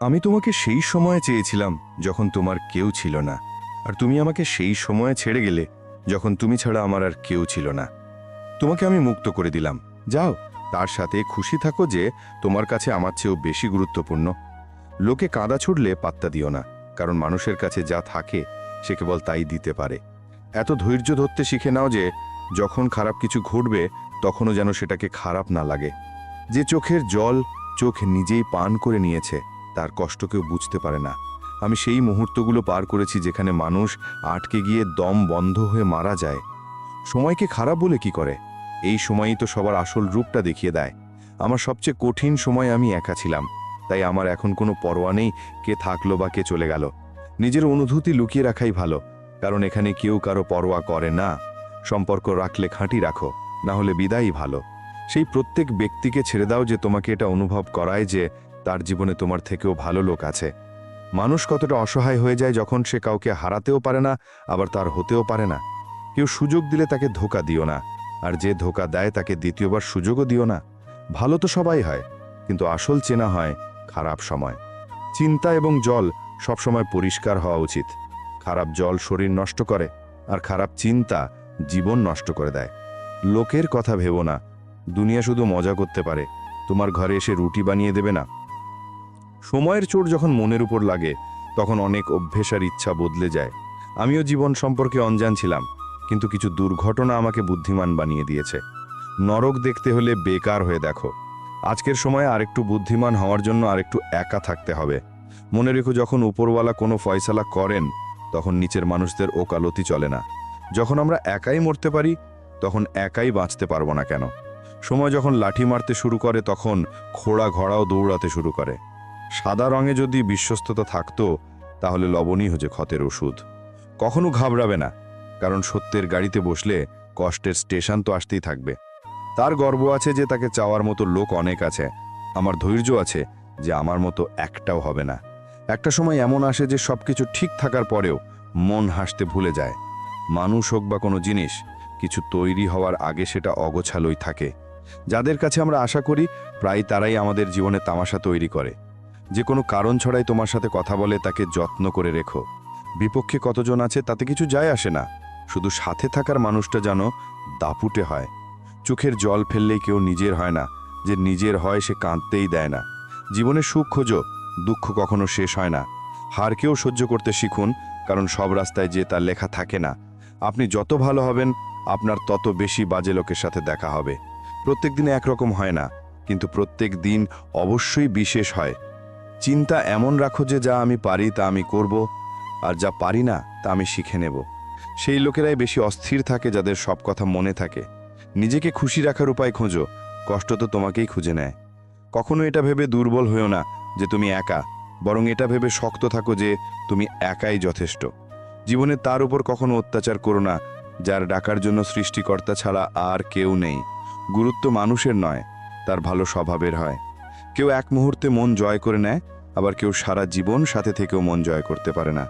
আমি তোমাকে সেই সময়ে চেয়েছিলাম যখন তোমার কেউ ছিল না, আর তুমি আমাকে সেই সময়ে ছেড়ে গেলে যখন তুমি ছাড়া আমার আর কেউ ছিল না। তোমাকে আমি মুক্ত করে দিলাম, যাও, তার সাথে খুশি থাকো যে তোমার কাছে আমার চেয়েও বেশি গুরুত্বপূর্ণ। লোকে কাঁদা ছুড়লে পাত্তা দিও না, কারণ মানুষের কাছে যা থাকে সে কেবল তাই দিতে পারে। এত ধৈর্য ধরতে শিখে নাও যে যখন খারাপ কিছু ঘটবে তখনও যেন সেটাকে খারাপ না লাগে। যে চোখের জল চোখ নিজেই পান করে নিয়েছে তার কষ্ট কেউ বুঝতে পারে না। আমি সেই মুহূর্তগুলো পার করেছি যেখানে মানুষ আটকে গিয়ে দম বন্ধ হয়ে মারা যায়। সময়কে খারাপ বলে কি করে? এই সময়ই তো সবার আসল রূপটা দেখিয়ে দেয়। আমার সবচেয়ে কঠিন সময় আমি একা ছিলাম, তাই আমার এখন কোনো পরোয়া নেই কে থাকলো বা কে চলে গেল। নিজের অনুভূতি লুকিয়ে রাখাই ভালো, কারণ এখানে কেউ কারো পরোয়া করে না। সম্পর্ক রাখলে খাঁটি রাখো, না হলে বিদায়ই ভালো। সেই প্রত্যেক ব্যক্তিকে ছেড়ে দাও যে তোমাকে এটা অনুভব করায় যে তার জীবনে তোমার থেকেও ভালো লোক আছে। মানুষ কতটা অসহায় হয়ে যায় যখন সে কাউকে হারাতেও পারে না, আবার তার হতেও পারে না। কেউ সুযোগ দিলে তাকে ধোঁকা দিও না, আর যে ধোঁকা দেয় তাকে দ্বিতীয়বার সুযোগও দিও না। ভালো তো সবাই হয়, কিন্তু আসল চেনা হয় খারাপ সময়। চিন্তা এবং জল সবসময় পরিষ্কার হওয়া উচিত। খারাপ জল শরীর নষ্ট করে, আর খারাপ চিন্তা জীবন নষ্ট করে দেয়। লোকের কথা ভেবো না, দুনিয়া শুধু মজা করতে পারে, তোমার ঘরে এসে রুটি বানিয়ে দেবে না। সময়ের চোট যখন মনের উপর লাগে তখন অনেক অভ্যেস আর ইচ্ছা বদলে যায়। আমিও জীবন সম্পর্কে অনজান ছিলাম, কিন্তু কিছু দুর্ঘটনা আমাকে বুদ্ধিমান বানিয়ে দিয়েছে। নরক দেখতে হলে বেকার হয়ে দেখো। আজকের সময়ে আরেকটু বুদ্ধিমান হওয়ার জন্য আরেকটু একা থাকতে হবে। মনে রেখো, যখন উপরওয়ালা কোনো ফয়সালা করেন তখন নিচের মানুষদের ওকালতি চলে না। যখন আমরা একাই মরতে পারি তখন একাই বাঁচতে পারবো না কেন? সময় যখন লাঠি মারতে শুরু করে তখন ঘোড়া ঘোড়াও দৌড়াতে শুরু করে। সাদা রঙে যদি বিশ্বস্ততা থাকতো তাহলে লবণই হচ্ছে ক্ষতের ওষুধ। কখনো ঘাবড়াবে না, কারণ সত্যের গাড়িতে বসলে কষ্টের স্টেশন তো আসতেই থাকবে। তার গর্ব আছে যে তাকে চাওয়ার মতো লোক অনেক আছে। আমার ধৈর্য আছে যে আমার মতো একটাও হবে না। একটা সময় এমন আসে যে সবকিছু ঠিক থাকার পরেও মন হাসতে ভুলে যায়। মানুষ হোক বা কোনো জিনিস, কিছু তৈরি হওয়ার আগে সেটা অগোছালোই থাকে। যাদের কাছে আমরা আশা করি প্রায় তারাই আমাদের জীবনে তামাশা তৈরি করে। যে কোনো কারণ ছড়াই তোমার সাথে কথা বলে তাকে যত্ন করে রেখো। বিপক্ষে কতজন আছে তাতে কিছু যায় আসে না, শুধু সাথে থাকার মানুষটা যেন দাপুটে হয়। চোখের জল ফেললেই কেউ নিজের হয় না, যে নিজের হয় সে কাঁদতেই দেয় না। জীবনে সুখ খোঁজো, দুঃখ কখনো শেষ হয় না। হারকেও সহ্য করতে শিখুন, কারণ সব রাস্তায় যে তার লেখা থাকে না। আপনি যত ভালো হবেন আপনার তত বেশি বাজে লোকের সাথে দেখা হবে। প্রত্যেক দিন একরকম হয় না, কিন্তু প্রত্যেক দিন অবশ্যই বিশেষ হয়। চিন্তা এমন রাখো যে যা আমি পারি তা আমি করব, আর যা পারি না তা আমি শিখে নেব। সেই লোকেরাই বেশি অস্থির থাকে যাদের সব কথা মনে থাকে। নিজেকে খুশি রাখার উপায় খোঁজো, কষ্ট তো তোমাকেই খুঁজে নেয়। কখনো এটা ভেবে দুর্বল হয়েও না যে তুমি একা, বরং এটা ভেবে শক্ত থাকো যে তুমি একাই যথেষ্ট। জীবনে তার উপর কখনো অত্যাচার করো না যার ডাকার জন্য সৃষ্টিকর্তা ছাড়া আর কেউ নেই। গুরুত্ব মানুষের নয়, তার ভালো স্বভাবের হয়। কেউ এক মুহূর্তে মন জয় করে নেয়, আবার কেউ সারা জীবন সাথে থেকেও মন জয় করতে পারে না।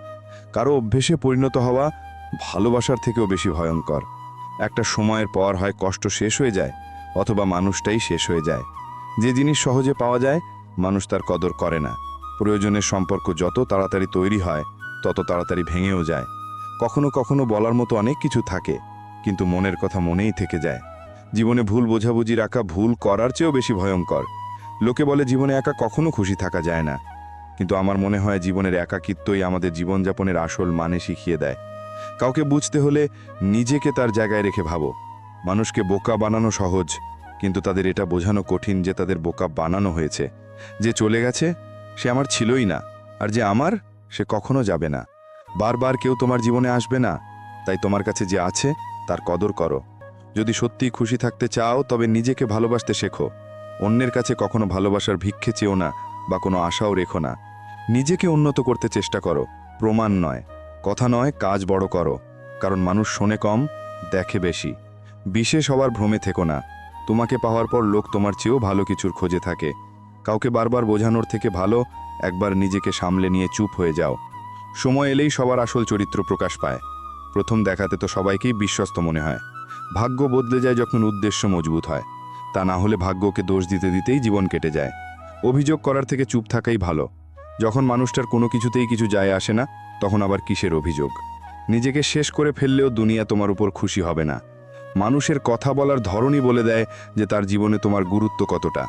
কারো অভ্যেসে পরিণত হওয়া ভালোবাসার থেকেও বেশি ভয়ঙ্কর। একটা সময়ের পর হয় কষ্ট শেষ হয়ে যায়, অথবা মানুষটাই শেষ হয়ে যায়। যে জিনিস সহজে পাওয়া যায় মানুষ তার কদর করে না। প্রয়োজনের সম্পর্ক যত তাড়াতাড়ি তৈরি হয় তত তাড়াতাড়ি ভেঙেও যায়। কখনো কখনো বলার মতো অনেক কিছু থাকে, কিন্তু মনের কথা মনেই থেকে যায়। জীবনে ভুল বোঝাবুঝি রাখা ভুল করার চেয়েও বেশি ভয়ঙ্কর। লোকে বলে জীবনে একা কখনো খুশি থাকা যায় না, কিন্তু আমার মনে হয় জীবনের একাকিত্বই আমাদের জীবনযাপনের আসল মানে শিখিয়ে দেয়। কাউকে বুঝতে হলে নিজেকে তার জায়গায় রেখে ভাবো। মানুষকে বোকা বানানো সহজ, কিন্তু তাদের এটা বোঝানো কঠিন যে তাদের বোকা বানানো হয়েছে। যে চলে গেছে সে আমার ছিলই না, আর যে আমার সে কখনো যাবে না। বারবার কেউ তোমার জীবনে আসবে না, তাই তোমার কাছে যে আছে তার কদর করো। যদি সত্যিই খুশি থাকতে চাও তবে নিজেকে ভালোবাসতে শেখো। অন্যের কাছে কখনো ভালোবাসার ভিক্ষে চেও না বা কোনো আশাও রেখো না। নিজেকে উন্নত করতে চেষ্টা করো, প্রমাণ নয়। কথা নয়, কাজ বড় করো, কারণ মানুষ শোনে কম, দেখে বেশি। বিশেষ হওয়ার ভ্রমে থেকো না। তোমাকে পাওয়ার পর লোক তোমার চেয়েও ভালো কিছুর খোঁজে থাকে। কাউকে বারবার বোঝানোর থেকে ভালো একবার নিজেকে সামলে নিয়ে চুপ হয়ে যাও। সময় এলেই সবার আসল চরিত্র প্রকাশ পায়। প্রথম দেখাতে তো সবাইকেই বিশ্বস্ত মনে হয়। ভাগ্য বদলে যায় যখন উদ্দেশ্য মজবুত হয়। তা না হলে ভাগ্যকে দোষ দিতে দিতেই জীবন কেটে যায়। অভিযোগ করার থেকে চুপ থাকাই ভালো। যখন মানুষটার কোনো কিছুতেই কিছু যায় আসে না, তখন আবার কিসের অভিযোগ? নিজেকে শেষ করে ফেললেও দুনিয়া তোমার উপর খুশি হবে না। মানুষের কথা বলার ধরনই বলে দেয় যে তার জীবনে তোমার গুরুত্ব কতটা।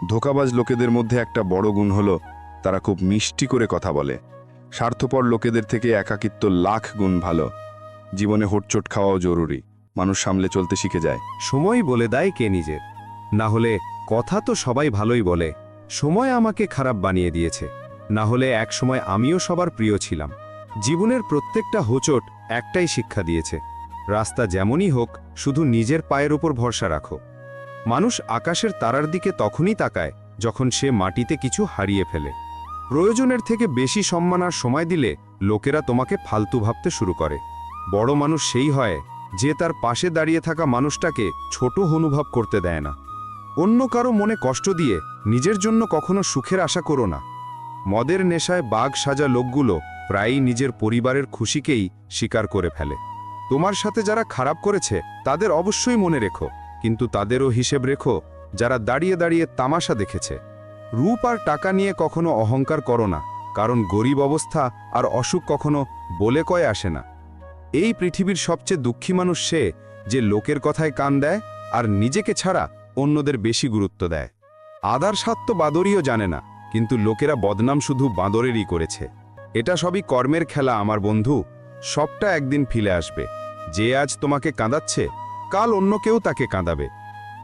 ধোঁকাবাজ লোকেদের মধ্যে একটা বড় গুণ হলো তারা খুব মিষ্টি করে কথা বলে। স্বার্থপর লোকেদের থেকে একাকিত্ব লাখ গুণ ভালো। জীবনে হোঁচট খাওয়াও জরুরি, মানুষ সামলে চলতে শিখে যায়। সময় বলে দেয় কে নিজের। না হলে কথা তো সবাই ভালোই বলে, সময় আমাকে খারাপ বানিয়ে দিয়েছে। না হলে এক সময় আমিও সবার প্রিয় ছিলাম। জীবনের প্রত্যেকটা হোঁচট একটাই শিক্ষা দিয়েছে, রাস্তা যেমনই হোক শুধু নিজের পায়ের উপর ভরসা রাখো। মানুষ আকাশের তারার দিকে তখনই তাকায় যখন সে মাটিতে কিছু হারিয়ে ফেলে। প্রয়োজনের থেকে বেশি সম্মান আর সময় দিলে লোকেরা তোমাকে ফালতু ভাবতে শুরু করে। বড় মানুষ সেই হয় যে তার পাশে দাঁড়িয়ে থাকা মানুষটাকে ছোট অনুভব করতে দেয় না। অন্য কারো মনে কষ্ট দিয়ে নিজের জন্য কখনো সুখের আশা করো না। মদের নেশায় বাঘ সাজা লোকগুলো প্রায়ই নিজের পরিবারের খুশিকেই স্বীকার করে ফেলে। তোমার সাথে যারা খারাপ করেছে তাদের অবশ্যই মনে রেখো, কিন্তু তাদেরও হিসেব রেখো যারা দাঁড়িয়ে দাঁড়িয়ে তামাশা দেখেছে। রূপ আর টাকা নিয়ে কখনো অহংকার করো না, কারণ গরিব অবস্থা আর অসুখ কখনো বলে কয়ে আসে না। এই পৃথিবীর সবচেয়ে দুঃখী মানুষ সে যে লোকের কথায় কান দেয় আর নিজেকে ছাড়া অন্যদের বেশি গুরুত্ব দেয়। আদার স্বাদ তো বাঁদরীও জানে না, কিন্তু লোকেরা বদনাম শুধু বাঁদরেরই করেছে। এটা সবই কর্মের খেলা আমার বন্ধু, সবটা একদিন ফিরে আসবে। যে আজ তোমাকে কাঁদাচ্ছে কাল অন্য কেউ তাকে কাঁদাবে।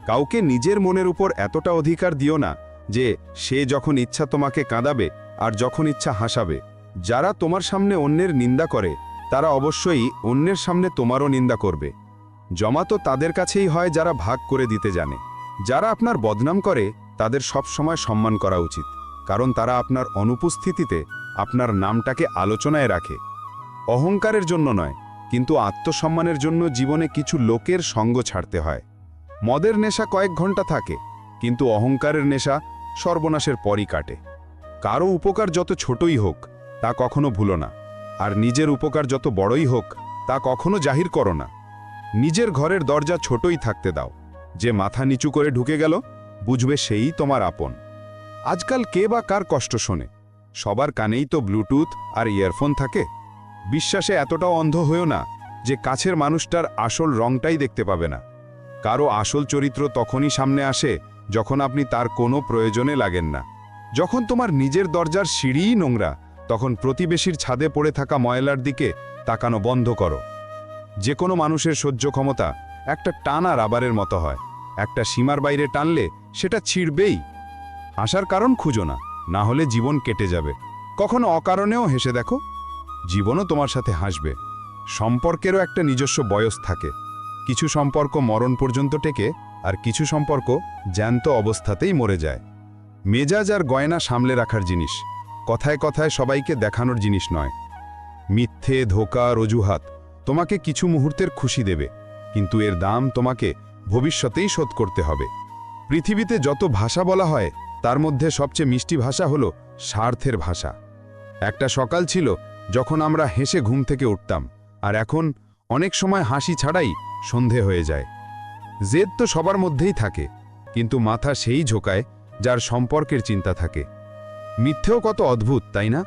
কাউকে নিজের মনের উপর এতটা অধিকার দিও না যে সে যখন ইচ্ছা তোমাকে কাঁদাবে আর যখন ইচ্ছা হাসাবে। যারা তোমার সামনে অন্যের নিন্দা করে তারা অবশ্যই অন্যের সামনে তোমারও নিন্দা করবে। জমা তো তাদের কাছেই হয় যারা ভাগ করে দিতে জানে। যারা আপনার বদনাম করে তাদের সব সময় সম্মান করা উচিত, কারণ তারা আপনার অনুপস্থিতিতে আপনার নামটাকে আলোচনায় রাখে। অহংকারের জন্য নয়, কিন্তু আত্মসম্মানের জন্য জীবনে কিছু লোকের সঙ্গ ছাড়তে হয়। মদের নেশা কয়েক ঘন্টা থাকে, কিন্তু অহংকারের নেশা সর্বনাশের পরই কাটে। কারো উপকার যত ছোটই হোক তা কখনো ভুলো না, আর নিজের উপকার যত বড়ই হোক তা কখনো জাহির করো না। নিজের ঘরের দরজা ছোটই থাকতে দাও। যে মাথা নিচু করে ঢুকে গেল বুঝবে সেই তোমার আপন। আজকাল কে বা কার কষ্ট শোনে? সবার কানেই তো ব্লুটুথ আর ইয়ারফোন থাকে। বিশ্বাসে এতটাও অন্ধ হয়েও না যে কাছের মানুষটার আসল রংটাই দেখতে পাবে না। কারো আসল চরিত্র তখনই সামনে আসে যখন আপনি তার কোনো প্রয়োজনে লাগেন না। যখন তোমার নিজের দরজার সিঁড়িই নোংরা, তখন প্রতিবেশীর ছাদে পড়ে থাকা ময়লার দিকে তাকানো বন্ধ করো। যে কোনো মানুষের সহ্য ক্ষমতা একটা টানা রাবারের মতো হয়, একটা সীমার বাইরে টানলে সেটা ছিঁড়বেই। হাসার কারণ খুঁজো না, না হলে জীবন কেটে যাবে। কখনো অকারণেও হেসে দেখো, জীবনও তোমার সাথে হাসবে। সম্পর্কেরও একটা নিজস্ব বয়স থাকে। কিছু সম্পর্ক মরণ পর্যন্ত টেকে, আর কিছু সম্পর্ক জ্যান্ত অবস্থাতেই মরে যায়। মেজাজ আর গয়না সামলে রাখার জিনিস, কথায় কথায় সবাইকে দেখানোর জিনিস নয়। মিথ্যে, ধোঁকা, অজুহাত তোমাকে কিছু মুহূর্তের খুশি দেবে, কিন্তু এর দাম তোমাকে ভবিষ্যতেই শোধ করতে হবে। পৃথিবীতে যত ভাষা বলা হয় তার মধ্যে সবচেয়ে মিষ্টি ভাষা হলো স্বার্থের ভাষা। একটা সকাল ছিল যখন আমরা হেসে ঘুম থেকে উঠতাম, আর এখন অনেক সময় হাসি ছাড়াই সন্ধে হয়ে যায়। জেদ তো সবার মধ্যেই থাকে, কিন্তু মাথা সেই ঝোঁকায় যার সম্পর্কের চিন্তা থাকে। মিথ্যেও কত অদ্ভুত, তাই না?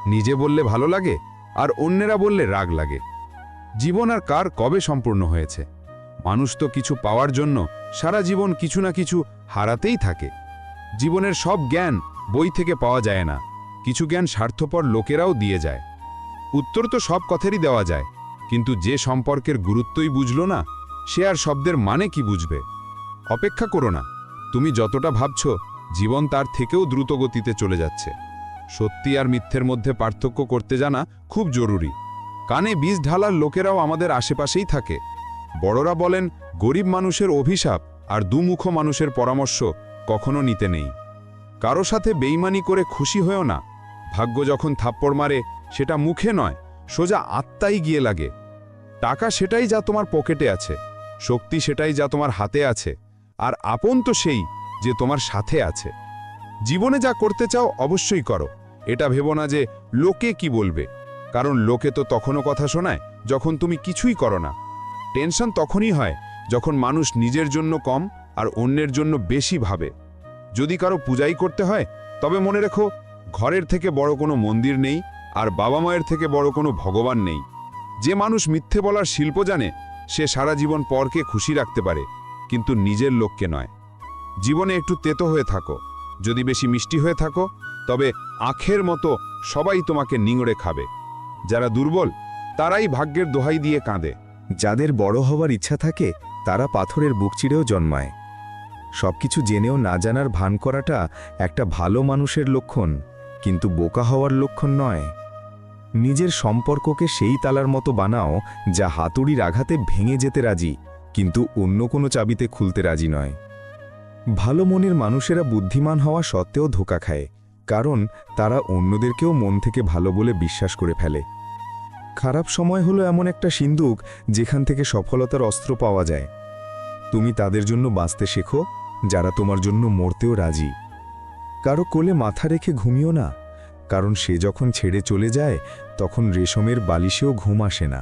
নিজে বললে ভালো লাগে আর অন্যেরা বললে রাগ লাগে। জীবন আর কার কবে সম্পূর্ণ হয়েছে? মানুষ তো কিছু পাওয়ার জন্য সারা জীবন কিছু না কিছু হারাতেই থাকে। জীবনের সব জ্ঞান বই থেকে পাওয়া যায় না, কিছু জ্ঞান স্বার্থপর লোকেরাও দিয়ে যায়। উত্তর তো সব কথারই দেওয়া যায়, কিন্তু যে সম্পর্কের গুরুত্বই বুঝলো না সে আর শব্দের মানে কি বুঝবে? অপেক্ষা করো না, তুমি যতটা ভাবছ জীবন তার থেকেও দ্রুত গতিতে চলে যাচ্ছে। সত্যি আর মিথ্যের মধ্যে পার্থক্য করতে জানা খুব জরুরি। কানে বীজ ঢালার লোকেরাও আমাদের আশেপাশেই থাকে। বড়রা বলেন গরিব মানুষের অভিশাপ আর দুমুখ মানুষের পরামর্শ কখনো নিতে নেই। কারো সাথে বেইমানি করে খুশি হয়েও না। ভাগ্য যখন থাপ্পড় মারে সেটা মুখে নয়, সোজা আত্মাই গিয়ে লাগে। টাকা সেটাই যা তোমার পকেটে আছে, শক্তি সেটাই যা তোমার হাতে আছে, আর আপন তো সেই যে তোমার সাথে আছে। জীবনে যা করতে চাও অবশ্যই করো, এটা ভেবো না যে লোকে কি বলবে, কারণ লোকে তো তখনও কথা শোনায় যখন তুমি কিছুই করো না। টেনশন তখনই হয় যখন মানুষ নিজের জন্য কম আর অন্যের জন্য বেশি ভাবে। যদি কারো পূজাই করতে হয় তবে মনে রেখো ঘরের থেকে বড় কোনো মন্দির নেই, আর বাবা মায়ের থেকে বড় কোনো ভগবান নেই। যে মানুষ মিথ্যে বলার শিল্প জানে, সে সারা জীবন পরকে খুশি রাখতে পারে, কিন্তু নিজের লোককে নয়। জীবনে একটু তেতো হয়ে থাকো, যদি বেশি মিষ্টি হয়ে থাকো, তবে আখের মতো সবাই তোমাকে নিংড়ে খাবে। যারা দুর্বল, তারাই ভাগ্যের দোহাই দিয়ে কাঁদে। যাদের বড় হওয়ার ইচ্ছা থাকে, তারা পাথরের বুক চিরেও জন্মায়। সবকিছু জেনেও না জানার ভান করাটা একটা ভালো মানুষের লক্ষণ, কিন্তু বোকা হওয়ার লক্ষণ নয়। নিজের সম্পর্ককে সেই তালার মতো বানাও যা হাতুড়ির আঘাতে ভেঙে যেতে রাজি, কিন্তু অন্য কোনো চাবিতে খুলতে রাজি নয়। ভালো মনের মানুষেরা বুদ্ধিমান হওয়া সত্ত্বেও ধোঁকা খায়, কারণ তারা অন্যদেরকেও মন থেকে ভালো বলে বিশ্বাস করে ফেলে। খারাপ সময় হলো এমন একটা সিন্দুক যেখান থেকে সফলতার অস্ত্র পাওয়া যায়। তুমি তাদের জন্য বাঁচতে শেখো যারা তোমার জন্য মরতেও রাজি। কারো কোলে মাথা রেখে ঘুমিও না, কারণ সে যখন ছেড়ে চলে যায় তখন রেশমের বালিশেও ঘুম আসে না।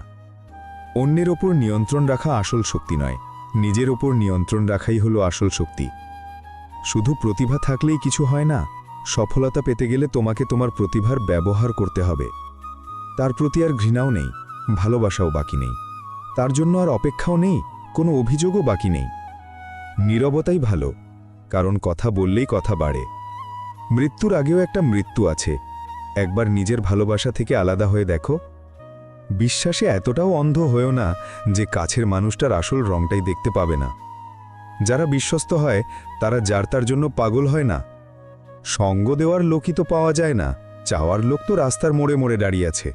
অন্যের ওপর নিয়ন্ত্রণ রাখা আসল শক্তি নয়, নিজের ওপর নিয়ন্ত্রণ রাখাই হলো আসল শক্তি। শুধু প্রতিভা থাকলেই কিছু হয় না, সফলতা পেতে গেলে তোমাকে তোমার প্রতিভার ব্যবহার করতে হবে। তার প্রতি আর ঘৃণাও নেই, ভালোবাসাও বাকি নেই, তার জন্য আর অপেক্ষাও নেই, কোনো অভিযোগও বাকি নেই। নীরবতাই ভালো, কারণ কথা বললেই কথা বাড়ে। মৃত্যুর আগেও একটা মৃত্যু আছে, একবার নিজের ভালোবাসা থেকে আলাদা হয়ে দেখো। বিশ্বাসে এতটাও অন্ধ হয়েও না যে কাছের মানুষটার আসল রংটাই দেখতে পাবে না। যারা বিশ্বস্ত হয় তারা যার তার জন্য পাগল হয় না। সঙ্গ দেওয়ার লোকই তো পাওয়া যায় না, চাওয়ার লোক তো রাস্তার মোড়ে মোড়ে দাঁড়িয়ে আছে।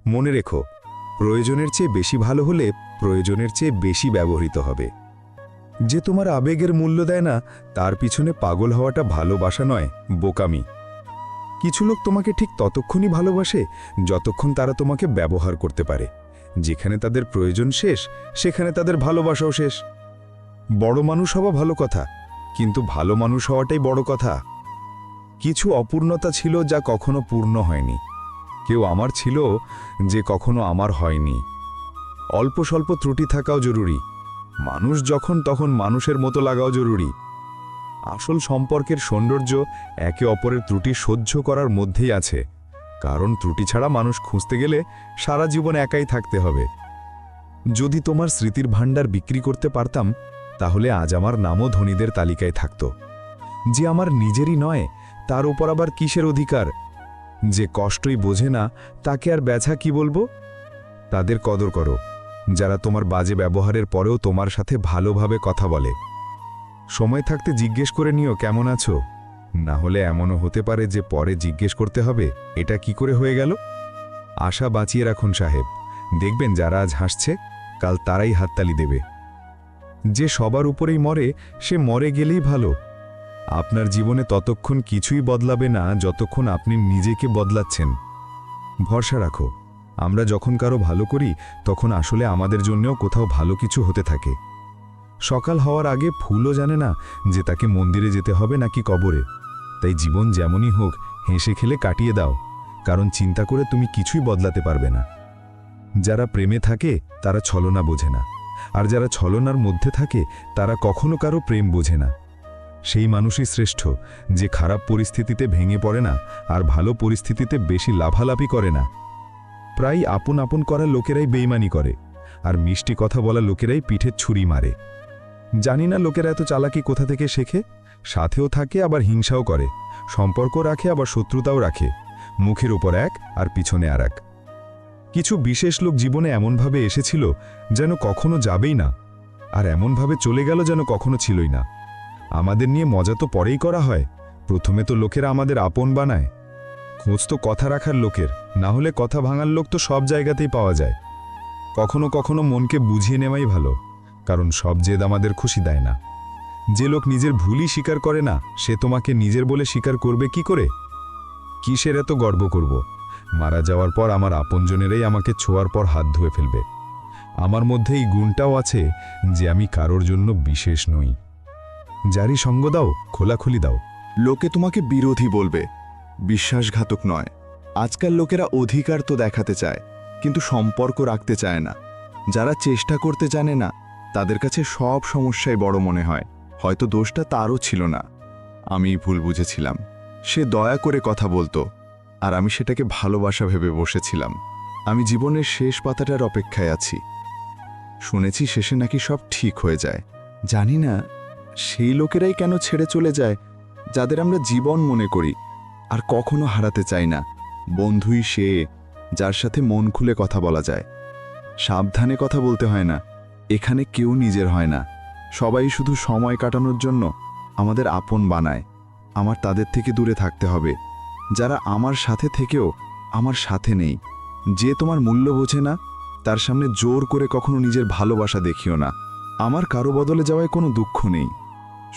মনে রেখো, প্রয়োজনের চেয়ে বেশি ভালো হলে প্রয়োজনের চেয়ে বেশি ব্যবহৃত হবে। যে তোমার আবেগের মূল্য দেয় না, তার পিছনে পাগল হওয়াটা ভালোবাসা নয়, বোকামি। কিছু লোক তোমাকে ঠিক ততক্ষণই ভালোবাসে যতক্ষণ তারা তোমাকে ব্যবহার করতে পারে। যেখানে তাদের প্রয়োজন শেষ, সেখানে তাদের ভালোবাসাও শেষ। বড় মানুষ হওয়া ভালো কথা, কিন্তু ভালো মানুষ হওয়াটাই বড় কথা। কিছু অপূর্ণতা ছিল যা কখনো পূর্ণ হয়নি, কেউ আমার ছিল যে কখনো আমার হয়নি। অল্প স্বল্প ত্রুটি থাকাও জরুরি, মানুষ যখন তখন মানুষের মতো লাগাও জরুরি। আসল সম্পর্কের সৌন্দর্য একে অপরের ত্রুটি সহ্য করার মধ্যেই আছে, কারণ ত্রুটি ছাড়া মানুষ খুঁজতে গেলে সারা জীবন একাই থাকতে হবে। যদি তোমার স্মৃতির ভাণ্ডার বিক্রি করতে পারতাম, তাহলে আজ আমার নামও ধনীদের তালিকায় থাকত। যে আমার নিজেরই নয়, তার উপর আবার কিসের অধিকার? যে কষ্টই বোঝে না, তাকে আর ব্যথা কি বলবো? তাদের কদর করো, যারা তোমার বাজে ব্যবহারের পরেও তোমার সাথে ভালোভাবে কথা বলে। সময় থাকতে জিজ্ঞেস করে নিও কেমন আছো, না হলে এমনও হতে পারে যে পরে জিজ্ঞেস করতে হবে এটা কি করে হয়ে গেল। আশা বাঁচিয়ে রাখুন সাহেব, দেখবেন যারা আজ হাসছে কাল তারাই হাততালি দেবে। যে সবার উপরেই মরে, সে মরে গেলেই ভালো। আপনার জীবনে ততক্ষণ কিছুই বদলাবে না যতক্ষণ আপনি নিজেকে বদলাচ্ছেন। ভরসা রাখো, আমরা যখন কারো ভালো করি তখন আসলে আমাদের জন্যও কোথাও ভালো কিছু হতে থাকে। সকাল হওয়ার আগে ফুলও জানে না যে তাকে মন্দিরে যেতে হবে নাকি কবরে। তাই জীবন যেমনই হোক হেসে খেলে কাটিয়ে দাও, কারণ চিন্তা করে তুমি কিছুই বদলাতে পারবে না। যারা প্রেমে থাকে তারা ছলনা বোঝে না, আর যারা ছলনার মধ্যে থাকে তারা কখনো কারো প্রেম বোঝে না। সেই মানুষই শ্রেষ্ঠ যে খারাপ পরিস্থিতিতে ভেঙে পড়ে না আর ভালো পরিস্থিতিতে বেশি লাভালাভি করে না। প্রায় আপন আপন করা লোকেরাই বেইমানি করে, আর মিষ্টি কথা বলা লোকেরাই পিঠে ছুরি মারে। জানি না লোকেরা এত চালাকি কোথা থেকে শেখে, সাথেও থাকে আবার হিংসাও করে, সম্পর্ক রাখে আবার শত্রুতাও রাখে, মুখের ওপর এক আর পিছনে আর এক। কিছু বিশেষ লোক জীবনে এমনভাবে এসেছিল যেন কখনো যাবেই না, আর এমনভাবে চলে গেল যেন কখনো ছিলই না। আমাদের নিয়ে মজা তো পরেই করা হয়, প্রথমে তো লোকেরা আমাদের আপন বানায়। খোঁজ তো কথা রাখার লোকের, না হলে কথা ভাঙার লোক তো সব জায়গাতেই পাওয়া যায়। কখনো কখনো মনকে বুঝিয়ে নেওয়াই ভালো, কারণ সব জেদ আমাদের খুশি দেয় না। যে লোক নিজের ভুলই স্বীকার করে না, সে তোমাকে নিজের বলে স্বীকার করবে কি করে? কিসের এত গর্ব করব? মারা যাওয়ার পর আমার আপনজনেরাই আমাকে ছোঁয়ার পর হাত ধুয়ে ফেলবে। আমার মধ্যে এই গুণটাও আছে যে আমি কারোর জন্য বিশেষ নই। যারই সঙ্গ দাও, খোলাখুলি দাও। লোকে তোমাকে বিরোধী বলবে, বিশ্বাসঘাতক নয়। আজকাল লোকেরা অধিকার তো দেখাতে চায়, কিন্তু সম্পর্ক রাখতে চায় না। যারা চেষ্টা করতে জানে না, তাদের কাছে সব সমস্যাই বড় মনে হয়। হয়তো দোষটা তারও ছিল না, আমি ভুল বুঝেছিলাম। সে দয়া করে কথা বলতো, আর আমি সেটাকে ভালোবাসা ভেবে বসেছিলাম। আমি জীবনের শেষ পাতাটার অপেক্ষায় আছি। শুনেছি শেষে নাকি সব ঠিক হয়ে যায়। জানি না সেই লোকেরাই কেন ছেড়ে চলে যায় যাদের আমরা জীবন মনে করি আর কখনো হারাতে চাই না। বন্ধুই সে, যার সাথে মন খুলে কথা বলা যায়। সাবধানে কথা বলতে হয় না, এখানে কেউ নিজের হয় না। সবাই শুধু সময় কাটানোর জন্য আমাদের আপন বানায়। আমার তাদের থেকে দূরে থাকতে হবে, যারা আমার সাথে থেকেও আমার সাথে নেই। যে তোমার মূল্য বোঝে না, তার সামনে জোর করে কখনো নিজের ভালোবাসা দেখিও না। আমার কারো বদলে যাওয়ায় কোনো দুঃখ নেই,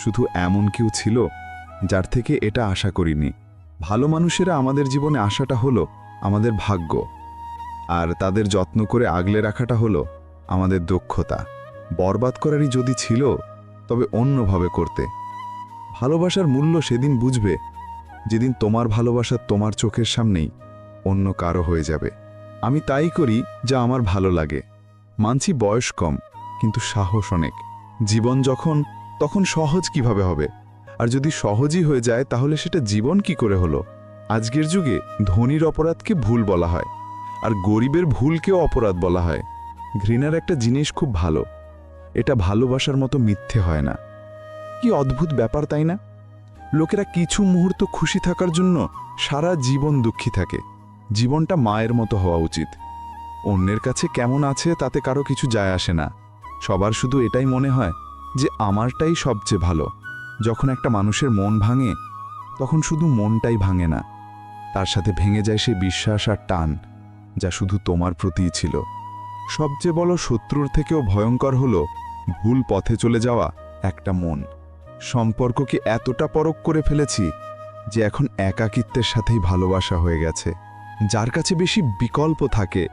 শুধু এমন কেউ ছিল যার থেকে এটা আশা করিনি। ভালো মানুষেরা আমাদের জীবনে আসাটা হলো আমাদের ভাগ্য, আর তাদের যত্ন করে আগলে রাখাটা হলো আমাদের দক্ষতা। বরবাদ করারই যদি ছিল, তবে অন্যভাবে করতে। ভালোবাসার মূল্য সেদিন বুঝবে যেদিন তোমার ভালোবাসা তোমার চোখের সামনেই অন্য কারো হয়ে যাবে। আমি তাই করি যা আমার ভালো লাগে। মানছি বয়স কম, কিন্তু সাহস অনেক। জীবন যখন, তখন সহজ কিভাবে হবে? আর যদি সহজই হয়ে যায়, তাহলে সেটা জীবন কি করে হলো? আজকের যুগে ধনীর অপরাধকে ভুল বলা হয়, আর গরিবের ভুলকেও অপরাধ বলা হয়। ঘৃণার একটা জিনিস খুব ভালো, এটা ভালোবাসার মতো মিথ্যে হয় না। কি অদ্ভুত ব্যাপার, তাই না? লোকেরা কিছু মুহূর্ত খুশি থাকার জন্য সারা জীবন দুঃখী থাকে। জীবনটা মায়ের মতো হওয়া উচিত। অন্যের কাছে কেমন আছে তাতে কারো কিছু যায় আসে না। সবার শুধু এটাই মনে হয় যে আমারটাই সবচেয়ে ভালো। যখন একটা মানুষের মন ভাঙে, তখন শুধু মনটাই ভাঙে না, তার সাথে ভেঙে যায় সে বিশ্বাস আর টান যা শুধু তোমার প্রতিই ছিল। সবচেয়ে বড় শত্রুর থেকেও ভয়ঙ্কর হলো ভুল পথে চলে যাওয়া একটা মন। সম্পর্ককে এতটা পরখ করে ফেলেছি যে এখন একাকিত্বের সাথেই ভালোবাসা হয়ে গেছে। যার কাছে বেশি বিকল্প থাকে,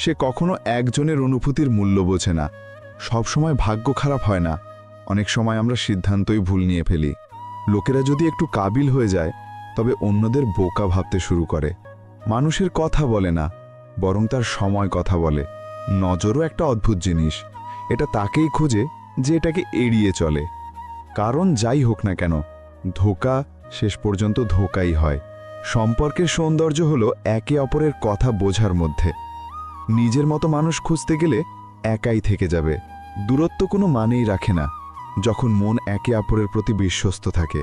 সে কখনো একজনের অনুভূতির মূল্য বোঝে না। সবসময় ভাগ্য খারাপ হয় না, অনেক সময় আমরা সিদ্ধান্তই ভুল নিয়ে ফেলি। লোকেরা যদি একটু কাবিল হয়ে যায়, তবে অন্যদের বোকা ভাবতে শুরু করে। মানুষের কথা বলে না, বরং তার সময় কথা বলে। নজরও একটা অদ্ভুত জিনিস, এটা তাকেই খোঁজে যে এটাকে এড়িয়ে চলে। কারণ যাই হোক না কেন, ধোঁকা শেষ পর্যন্ত ধোঁকাই হয়। সম্পর্কের সৌন্দর্য হলো একে অপরের কথা বোঝার মধ্যে। নিজের মতো মানুষ খুঁজতে গেলে একাই থেকে যাবে। দূরত্ব কোনো মানেই রাখে না যখন মন একে অপরের প্রতি বিশ্বস্ত থাকে।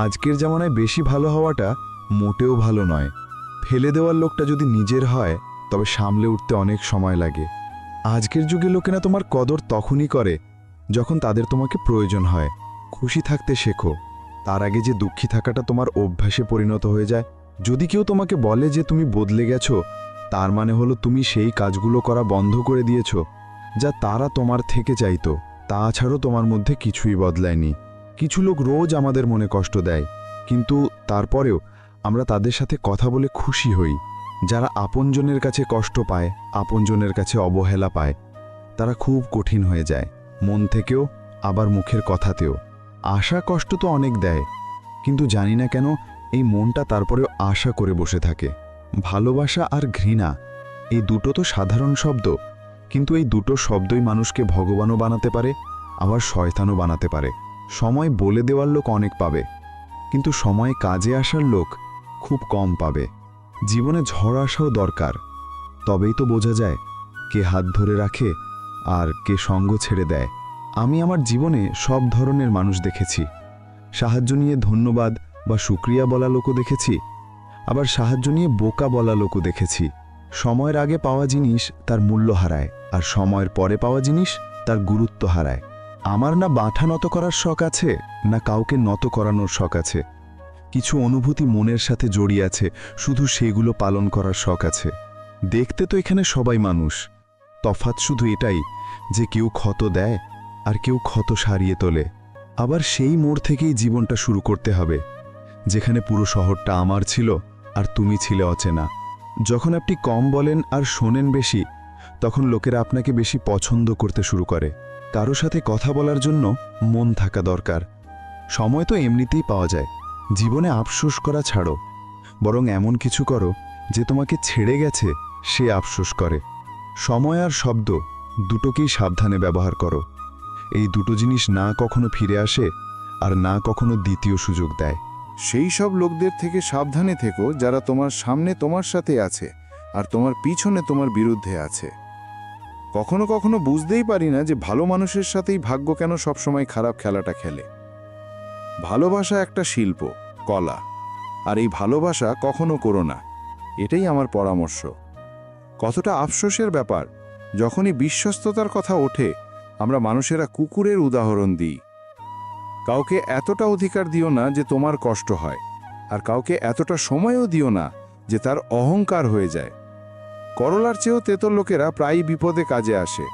আজকের জামানায় বেশি ভালো হওয়াটা মোটেও ভালো নয়। ফেলে দেওয়ার লোকটা যদি নিজের হয়, তবে সামলে উঠতে অনেক সময় লাগে। আজকের যুগে লোকেরা তোমার কদর তখনই করে যখন তাদের তোমাকে প্রয়োজন হয়। খুশি থাকতে শেখো, তার আগে যে দুঃখী থাকাটা তোমার অভ্যাসে পরিণত হয়ে যায়। যদি কেউ তোমাকে বলে যে তুমি বদলে গেছো, তার মানে হলো তুমি সেই কাজগুলো করা বন্ধ করে দিয়েছো যা তারা তোমার থেকে চাইতো। তাছাড়াও তোমার মধ্যে কিছুই বদলায়নি। কিছু লোক রোজ আমাদের মনে কষ্ট দেয়, কিন্তু তারপরেও আমরা তাদের সাথে কথা বলে খুশি হই। যারা আপনজনের কাছে কষ্ট পায়, আপনজনের কাছে অবহেলা পায়, তারা খুব কঠিন হয়ে যায়, মন থেকেও আবার মুখের কথাতেও। আশা কষ্ট তো অনেক দেয়, কিন্তু জানি না কেন এই মনটা তারপরেও আশা করে বসে থাকে। ভালোবাসা আর ঘৃণা, এই দুটো তো সাধারণ শব্দ, কিন্তু এই দুটো শব্দই মানুষকে ভগবানও বানাতে পারে, আবার শয়তানও বানাতে পারে। সময় বলে দেওয়ার লোক অনেক পাবে, কিন্তু সময় কাজে আসার লোক খুব কম পাবে। জীবনে ঝড় আসাও দরকার, তবেই তো বোঝা যায় কে হাত ধরে রাখে আর কে সঙ্গ ছেড়ে দেয়। আমি আমার জীবনে সব ধরনের মানুষ দেখেছি। সাহায্য নিয়ে ধন্যবাদ বা শুক্রিয়া বলা লোকও দেখেছি, আবার সাহায্য নিয়ে বোকা বলা লোকও দেখেছি। সময়ের আগে পাওয়া জিনিস তার মূল্য হারায়, আর সময়ের পরে পাওয়া জিনিস তার গুরুত্ব হারায়। আমার না বাঁধা নত করার শখ আছে, না কাউকে নত করানোর শখ আছে। কিছু অনুভূতি মনের সাথে জড়িয়ে আছে, শুধু সেগুলো পালন করার শখ আছে। দেখতে তো এখানে সবাই মানুষ, তফাৎ শুধু এটাই যে কেউ ক্ষত দেয় আর কেউ ক্ষত সারিয়ে তোলে। আবার সেই মোড় থেকেই জীবনটা শুরু করতে হবে, যেখানে পুরো শহরটা আমার ছিল আর তুমি ছিলে অচেনা। যখন আপনি কম বলেন আর শোনেন বেশি, তখন লোকেরা আপনাকে বেশি পছন্দ করতে শুরু করে। কারো সাথে কথা বলার জন্য মন থাকা দরকার। সময় তো এমনিতেই পাওয়া যায়। জীবনে আফসোস করা ছাড়ো, বরং এমন কিছু করো যে তোমাকে ছেড়ে গেছে সে আফসোস করে। সময় আর শব্দ দুটোকেই সাবধানে ব্যবহার করো। এই দুটো জিনিস না কখনো ফিরে আসে আর না কখনো দ্বিতীয় সুযোগ দেয়। সেই সব লোকদের থেকে সাবধানে থেকো যারা তোমার সামনে তোমার সাথে আছে আর তোমার পিছনে তোমার বিরুদ্ধে আছে। কখনো কখনো বুঝতেই পারি না যে ভালো মানুষের সাথেই ভাগ্য কেন সবসময় খারাপ খেলাটা খেলে। ভালোবাসা একটা শিল্প, কলা, আর এই ভালোবাসা কখনো করো না, এটাই আমার পরামর্শ। কতটা আফসোসের ব্যাপার, যখনই বিশ্বস্ততার কথা ওঠে আমরা মানুষেরা কুকুরের উদাহরণ দিই। কাউকে এতটা অধিকার দিও না যে তোমার কষ্ট হয়, আর কাউকে এতটা সময়ও দিও না যে তার অহংকার হয়ে যায়। করলার চেয়েও তেতো লোকেরা প্রায়ই বিপদে কাজে আসে,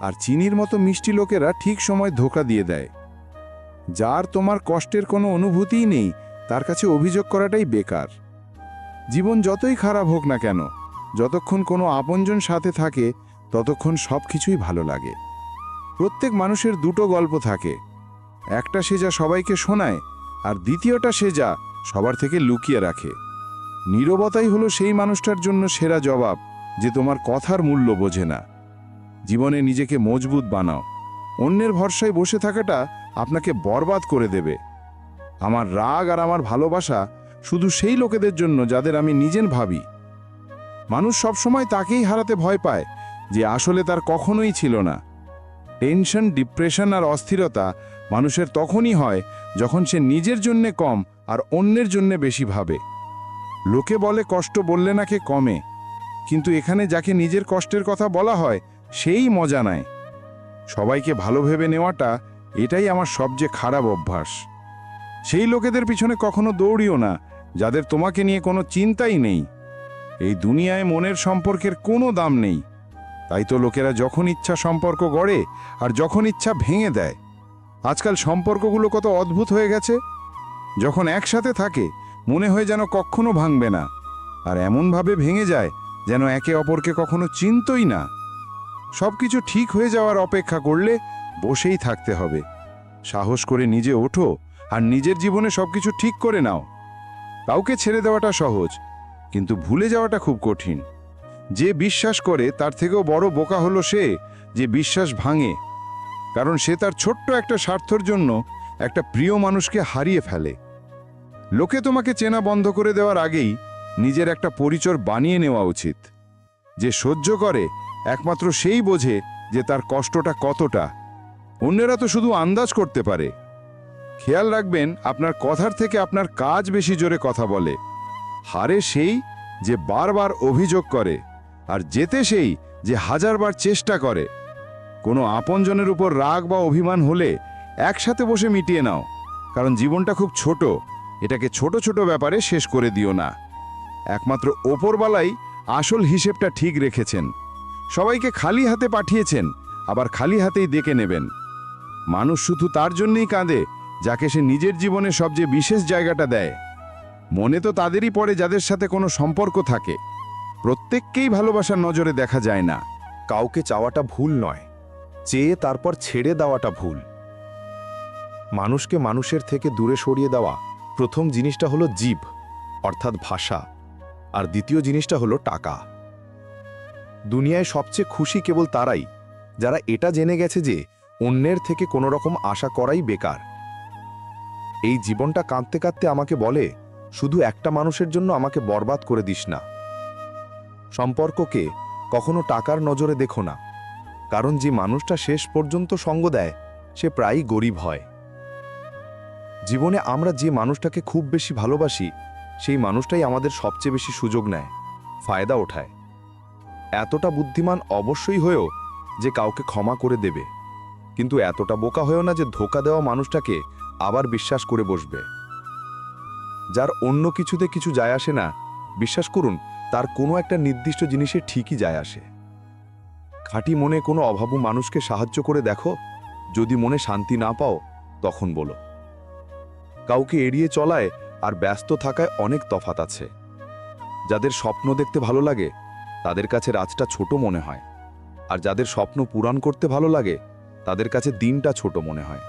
আর চিনির মতো মিষ্টি লোকেরা ঠিক সময় ধোঁকা দিয়ে দেয়। যার তোমার কষ্টের কোনো অনুভূতিই নেই তার কাছে অভিযোগ করাটাই বেকার। জীবন যতই খারাপ হোক না কেন, যতক্ষণ কোনো আপনজন সাথে থাকে ততক্ষণ সব কিছুই ভালো লাগে। প্রত্যেক মানুষের দুটো গল্প থাকে, একটা সে যা সবাইকে শোনায়, আর দ্বিতীয়টা সে যা সবার থেকে লুকিয়ে রাখে। নীরবতাই হলো সেই মানুষটার জন্য সেরা জবাব যে তোমার কথার মূল্য বোঝে না। জীবনে নিজেকে মজবুত বানাও, অন্যের ভরসায় বসে থাকাটা আপনাকে বরবাদ করে দেবে। আমার রাগ আর আমার ভালোবাসা শুধু সেই লোকেদের জন্য যাদের আমি নিজের ভাবি। মানুষ সবসময় তাকেই হারাতে ভয় পায় যে আসলে তার কখনোই ছিল না। টেনশন, ডিপ্রেশন আর অস্থিরতা মানুষের তখনই হয় যখন সে নিজের জন্যে কম আর অন্যের জন্যে বেশি ভাবে। লোকে বলে কষ্ট বললে নাকি কমে, কিন্তু এখানে যাকে নিজের কষ্টের কথা বলা হয় সেই মজা নেয়। সবাইকে ভালো ভেবে নেওয়াটা এটাই আমার সবচেয়ে খারাপ অভ্যাস। সেই লোকেদের পিছনে কখনো দৌড়িও না যাদের তোমাকে নিয়ে কোনো চিন্তাই নেই। এই দুনিয়ায় মনের সম্পর্কের কোনো দাম নেই, তাই তো লোকেরা যখন ইচ্ছা সম্পর্ক গড়ে আর যখন ইচ্ছা ভেঙে দেয়। আজকাল সম্পর্কগুলো কত অদ্ভুত হয়ে গেছে, যখন একসাথে থাকে মনে হয় যেন কখনো ভাঙবে না, আর এমনভাবে ভেঙে যায় যেন একে অপরকে কখনো চিনতই না। সব কিছু ঠিক হয়ে যাওয়ার অপেক্ষা করলে বসেই থাকতে হবে। সাহস করে নিজে ওঠো আর নিজের জীবনে সবকিছু ঠিক করে নাও। কাউকে ছেড়ে দেওয়াটা সহজ, কিন্তু ভুলে যাওয়াটা খুব কঠিন। যে বিশ্বাস করে তার থেকেও বড় বোকা হলো সে যে বিশ্বাস ভাঙে, কারণ সে তার ছোট্ট একটা স্বার্থের জন্য একটা প্রিয় মানুষকে হারিয়ে ফেলে। লোকে তোমাকে চেনা বন্ধ করে দেওয়ার আগেই নিজের একটা পরিচয় বানিয়ে নেওয়া উচিত। যে সহ্য করে একমাত্র সেই বোঝে যে তার কষ্টটা কতটা, অন্যেরা তো শুধু আন্দাজ করতে পারে। খেয়াল রাখবেন, আপনার কথার থেকে আপনার কাজ বেশি জোরে কথা বলে। হারে সেই যে বারবার অভিযোগ করে, আর জেতে সেই যে হাজারবার চেষ্টা করে। কোনো আপনজনের উপর রাগ বা অভিমান হলে একসাথে বসে মিটিয়ে নাও, কারণ জীবনটা খুব ছোট, এটাকে ছোট ছোট ব্যাপারে শেষ করে দিও না। একমাত্র ওপরওয়ালাই আসল হিসেবটা ঠিক রেখেছেন। সবাইকে খালি হাতে পাঠিয়েছেন, আবার খালি হাতেই ডেকে নেবেন। মানুষ শুধু তার জন্যই কাঁদে যাকে সে নিজের জীবনে সবচেয়ে বিশেষ জায়গাটা দেয়। মনে তো তাদেরই পড়ে যাদের সাথে কোনো সম্পর্ক থাকে। প্রত্যেককেই ভালোবাসার নজরে দেখা যায় না। কাউকে চাওয়াটা ভুল নয়, চেয়ে তারপর ছেড়ে দেওয়াটা ভুল। মানুষকে মানুষের থেকে দূরে সরিয়ে দেওয়া প্রথম জিনিসটা হলো জীব, অর্থাৎ ভাষা, আর দ্বিতীয় জিনিসটা হলো টাকা। দুনিয়ায় সবচেয়ে খুশি কেবল তারাই যারা এটা জেনে গেছে যে অন্যের থেকে কোনো রকম আশা করাই বেকার। এই জীবনটা কাঁদতে কাঁদতে আমাকে বলে, শুধু একটা মানুষের জন্য আমাকে বরবাদ করে দিস না। সম্পর্ককে কখনো টাকার নজরে দেখো না, কারণ যে মানুষটা শেষ পর্যন্ত সঙ্গ দেয় সে প্রায়ই গরিব হয়। জীবনে আমরা যে মানুষটাকে খুব বেশি ভালোবাসি সেই মানুষটাই আমাদের সবচেয়ে বেশি সুযোগ নেয়, ফায়দা ওঠায়। এতটা বুদ্ধিমান অবশ্যই হয়েও যে কাউকে ক্ষমা করে দেবে, কিন্তু এতটা বোকা হয়েও না যে ধোঁকা দেওয়া মানুষটাকে আবার বিশ্বাস করে বসবে। যার অন্য কিছুতে কিছু যায় আসে না, বিশ্বাস করুন তার কোনো একটা নির্দিষ্ট জিনিসে ঠিকই যায় আসে। খাঁটি মনে কোনো অভাবী মানুষকে সাহায্য করে দেখো, যদি মনে শান্তি না পাও তখন বলো। কাউকে এড়িয়ে চলায় আর ব্যস্ত থাকায় অনেক তফাৎ আছে। যাদের স্বপ্ন দেখতে ভালো লাগে তাদের কাছে রাতটা ছোট মনে হয়, আর যাদের স্বপ্ন পূরণ করতে ভালো লাগে তাদের কাছে দিনটা ছোট মনে হয়।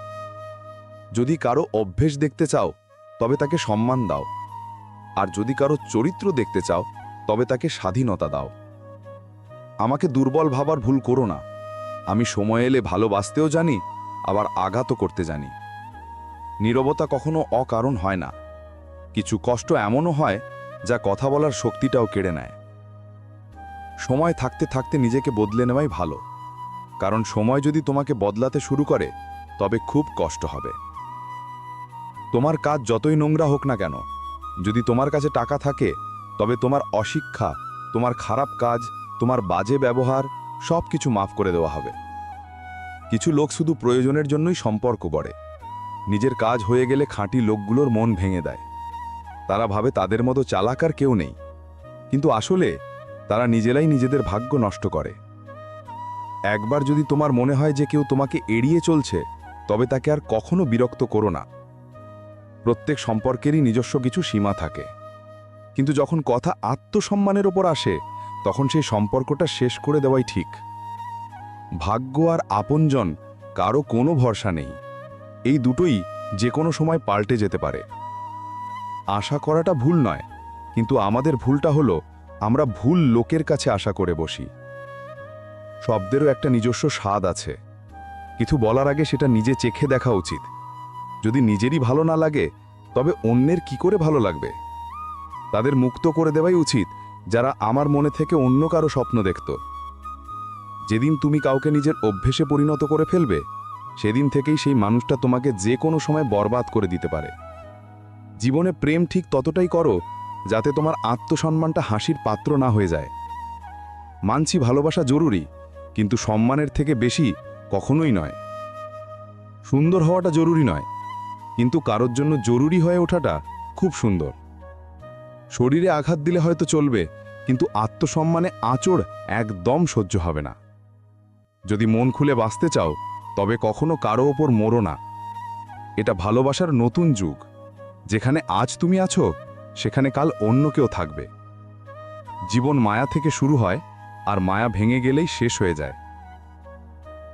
যদি কারো অভ্যেস দেখতে চাও তবে তাকে সম্মান দাও, আর যদি কারো চরিত্র দেখতে চাও তবে তাকে স্বাধীনতা দাও। আমাকে দুর্বল ভাবার ভুল করো না। আমি সময় এলে ভালোবাসতেও জানি, আবার আঘাতও করতে জানি। নীরবতা কখনো অকারণ হয় না। কিছু কষ্ট এমনও হয় যা কথা বলার শক্তিটাও কেড়ে নেয়। সময় থাকতে থাকতে নিজেকে বদলে নেওয়াই ভালো, কারণ সময় যদি তোমাকে বদলাতে শুরু করে তবে খুব কষ্ট হবে। তোমার কাজ যতই নোংরা হোক না কেন, যদি তোমার কাছে টাকা থাকে তবে তোমার অশিক্ষা, তোমার খারাপ কাজ, তোমার বাজে ব্যবহার সব কিছু মাফ করে দেওয়া হবে। কিছু লোক শুধু প্রয়োজনের জন্যই সম্পর্ক গড়ে। নিজের কাজ হয়ে গেলে খাঁটি লোকগুলোর মন ভেঙে দেয়। তারা ভাবে তাদের মতো চালাক আর কেউ নেই, কিন্তু আসলে তারা নিজেরাই নিজেদের ভাগ্য নষ্ট করে। একবার যদি তোমার মনে হয় যে কেউ তোমাকে এড়িয়ে চলছে, তবে তাকে আর কখনো বিরক্ত করো না। প্রত্যেক সম্পর্কেরই নিজস্ব কিছু সীমা থাকে, কিন্তু যখন কথা আত্মসম্মানের ওপর আসে তখন সেই সম্পর্কটা শেষ করে দেওয়াই ঠিক। ভাগ্য আর আপনজন কারো কোনো ভরসা নেই, এই দুটোই যে কোনো সময় পাল্টে যেতে পারে। আশা করাটা ভুল নয়, কিন্তু আমাদের ভুলটা হলো আমরা ভুল লোকের কাছে আশা করে বসি। শব্দেরও একটা নিজস্ব স্বাদ আছে, কিছু বলার আগে সেটা নিজে চেখে দেখা উচিত। যদি নিজেরই ভালো না লাগে তবে অন্যের কি করে ভালো লাগবে? তাদের মুক্ত করে দেওয়াই উচিত যারা আমার মনে থেকে অন্য কারো স্বপ্ন দেখত। যেদিন তুমি কাউকে নিজের অভ্যেসে পরিণত করে ফেলবে, সেদিন থেকেই সেই মানুষটা তোমাকে যে কোনো সময় বরবাদ করে দিতে পারে। জীবনে প্রেম ঠিক ততটাই করো যাতে তোমার আত্মসম্মানটা হাসির পাত্র না হয়ে যায়। মানছি ভালোবাসা জরুরি, কিন্তু সম্মানের থেকে বেশি কখনোই নয়। সুন্দর হওয়াটা জরুরি নয়, কিন্তু কারোর জন্য জরুরি হয়ে ওঠাটা খুব সুন্দর। শরীরে আঘাত দিলে হয়তো চলবে, কিন্তু আত্মসম্মানে আঁচড় একদম সহ্য হবে না। যদি মন খুলে বাঁচতে চাও তবে কখনো কারো ওপর মরো না। এটা ভালোবাসার নতুন যুগ, যেখানে আজ তুমি আছো সেখানে কাল অন্য কেউ থাকবে। জীবন মায়া থেকে শুরু হয়, আর মায়া ভেঙে গেলেই শেষ হয়ে যায়।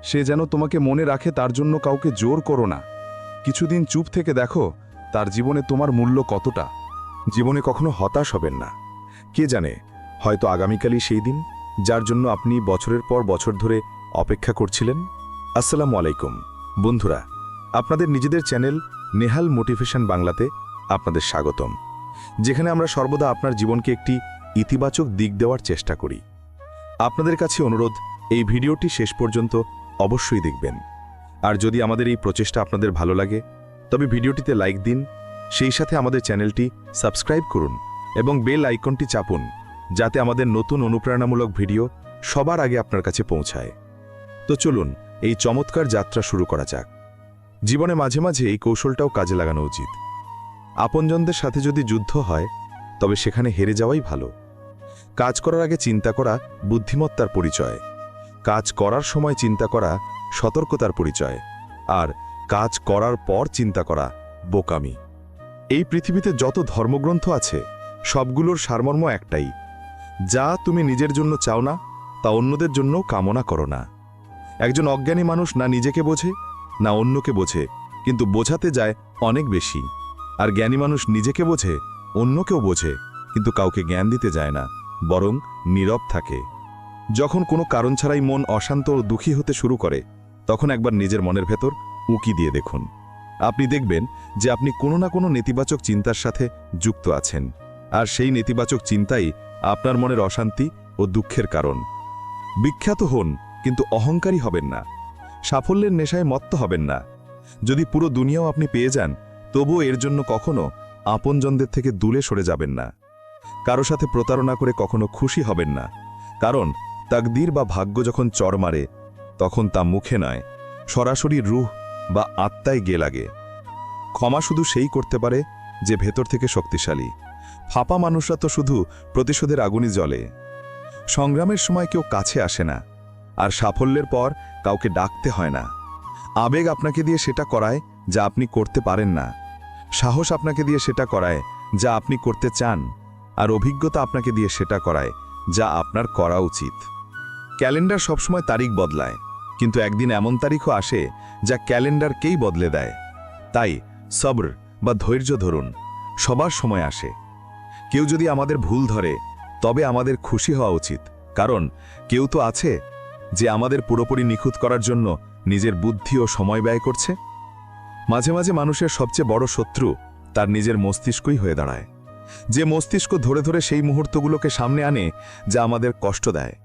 সে যেন তোমাকে মনে রাখে তার জন্য কাউকে জোর করো না। কিছুদিন চুপ থেকে দেখো তার জীবনে তোমার মূল্য কতটা। জীবনে কখনো হতাশ হবেন না। কে জানে, হয়তো আগামীকালই সেই দিন যার জন্য আপনি বছরের পর বছর ধরে অপেক্ষা করছিলেন। আসসালামু আলাইকুম বন্ধুরা, আপনাদের নিজেদের চ্যানেল নেহাল মোটিভেশন বাংলাতে আপনাদের স্বাগতম, যেখানে আমরা সর্বদা আপনার জীবনকে একটি ইতিবাচক দিক দেওয়ার চেষ্টা করি। আপনাদের কাছে অনুরোধ, এই ভিডিওটি শেষ পর্যন্ত অবশ্যই দেখবেন। আর যদি আমাদের এই প্রচেষ্টা আপনাদের ভালো লাগে তবে ভিডিওটিতে লাইক দিন, সেই সাথে আমাদের চ্যানেলটি সাবস্ক্রাইব করুন এবং বেল আইকনটি চাপুন, যাতে আমাদের নতুন অনুপ্রেরণামূলক ভিডিও সবার আগে আপনার কাছে পৌঁছায়। তো চলুন এই চমৎকার যাত্রা শুরু করা যাক। জীবনে মাঝে মাঝে এই কৌশলটাও কাজে লাগানো উচিত। আপনজনদের সাথে যদি যুদ্ধ হয় তবে সেখানে হেরে যাওয়াই ভালো। কাজ করার আগে চিন্তা করা বুদ্ধিমত্তার পরিচয়, কাজ করার সময় চিন্তা করা সতর্কতার পরিচয়, আর কাজ করার পর চিন্তা করা বোকামি। এই পৃথিবীতে যত ধর্মগ্রন্থ আছে সবগুলোর সারমর্ম একটাই: যা তুমি নিজের জন্য চাও না তা অন্যদের জন্য কামনা করো না। একজন অজ্ঞানী মানুষ না নিজেকে বোঝে না অন্যকে বোঝে, কিন্তু বোঝাতে যায় অনেক বেশি। আর জ্ঞানী মানুষ নিজেকে বোঝে, অন্যকেও বোঝে, কিন্তু কাউকে জ্ঞান দিতে যায় না, বরং নীরব থাকে। যখন কোনো কারণ ছাড়াই মন অশান্ত ও দুঃখী হতে শুরু করে, তখন একবার নিজের মনের ভেতর উঁকি দিয়ে দেখুন। আপনি দেখবেন যে আপনি কোনো না কোনো নেতিবাচক চিন্তার সাথে যুক্ত আছেন, আর সেই নেতিবাচক চিন্তাই আপনার মনের অশান্তি ও দুঃখের কারণ। বিখ্যাত হন, কিন্তু অহংকারী হবেন না। সাফল্যের নেশায় মত্ত হবেন না। যদি পুরো দুনিয়াও আপনি পেয়ে যান, তবুও এর জন্য কখনো আপনজনদের থেকে দূরে সরে যাবেন না। কারো সাথে প্রতারণা করে কখনো খুশি হবেন না, কারণ তাকদীর বা ভাগ্য যখন চড় মারে তখন তা মুখে নয়, সরাসরি রূহ বা আত্মায় গে লাগে। ক্ষমা শুধু সেই করতে পারে যে ভেতর থেকে শক্তিশালী। ফাঁপা মানুষরা তো শুধু প্রতিশোধের আগুনই জ্বলে। সংগ্রামের সময় কেউ কাছে আসে না, আর সাফল্যের পর কাউকে ডাকতে হয় না। আবেগ আপনাকে দিয়ে সেটা করায় যা আপনি করতে পারেন না। সাহস আপনাকে দিয়ে সেটা করায় যা আপনি করতে চান, আর অভিজ্ঞতা আপনাকে দিয়ে সেটা করায় যা আপনার করা উচিত। ক্যালেন্ডার সবসময় তারিখ বদলায়, কিন্তু একদিন এমন তারিখও আসে যা ক্যালেন্ডারকেই বদলে দেয়। তাই সবর বা ধৈর্য ধরুন, সবার সময় আসে। কেউ যদি আমাদের ভুল ধরে তবে আমাদের খুশি হওয়া উচিত, কারণ কেউ তো আছে যে আমাদের পুরোপুরি নিখুঁত করার জন্য নিজের বুদ্ধি ও সময় ব্যয় করছে। মাঝে মাঝে মানুষের সবচেয়ে বড় শত্রু তার নিজের মস্তিষ্কই হয়ে দাঁড়ায়। যে মস্তিষ্ক ধরে ধরে সেই মুহূর্তগুলোকে সামনে আনে যা আমাদের কষ্ট দেয়।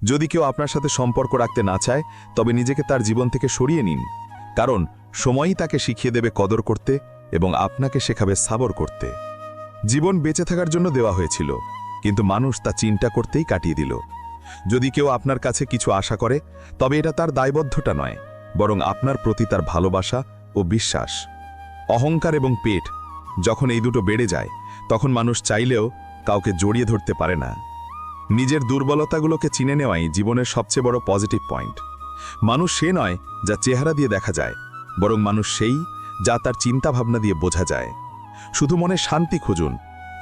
যদি কেউ আপনার সাথে সম্পর্ক রাখতে না চায়, তবে নিজেকে তার জীবন থেকে সরিয়ে নিন, কারণ সময়ই তাকে শিখিয়ে দেবে কদর করতে এবং আপনাকে শেখাবে সাবর করতে। জীবন বেঁচে থাকার জন্য দেওয়া হয়েছিল, কিন্তু মানুষ তা চিন্তা করতেই কাটিয়ে দিল। যদি কেউ আপনার কাছে কিছু আশা করে, তবে এটা তার দায়বদ্ধতা নয়, বরং আপনার প্রতি তার ভালোবাসা ও বিশ্বাস। অহংকার এবং পেট যখন এই দুটো বেড়ে যায়, তখন মানুষ চাইলেও কাউকে জড়িয়ে ধরতে পারে না। নিজের দুর্বলতাগুলোকে চিনে নেওয়াই জীবনের সবচেয়ে বড় পজিটিভ পয়েন্ট। মানুষ সে নয় যা চেহারা দিয়ে দেখা যায়, বরং মানুষ সেই যা তার চিন্তাভাবনা দিয়ে বোঝা যায়। শুধু মনে শান্তি খুঁজুন,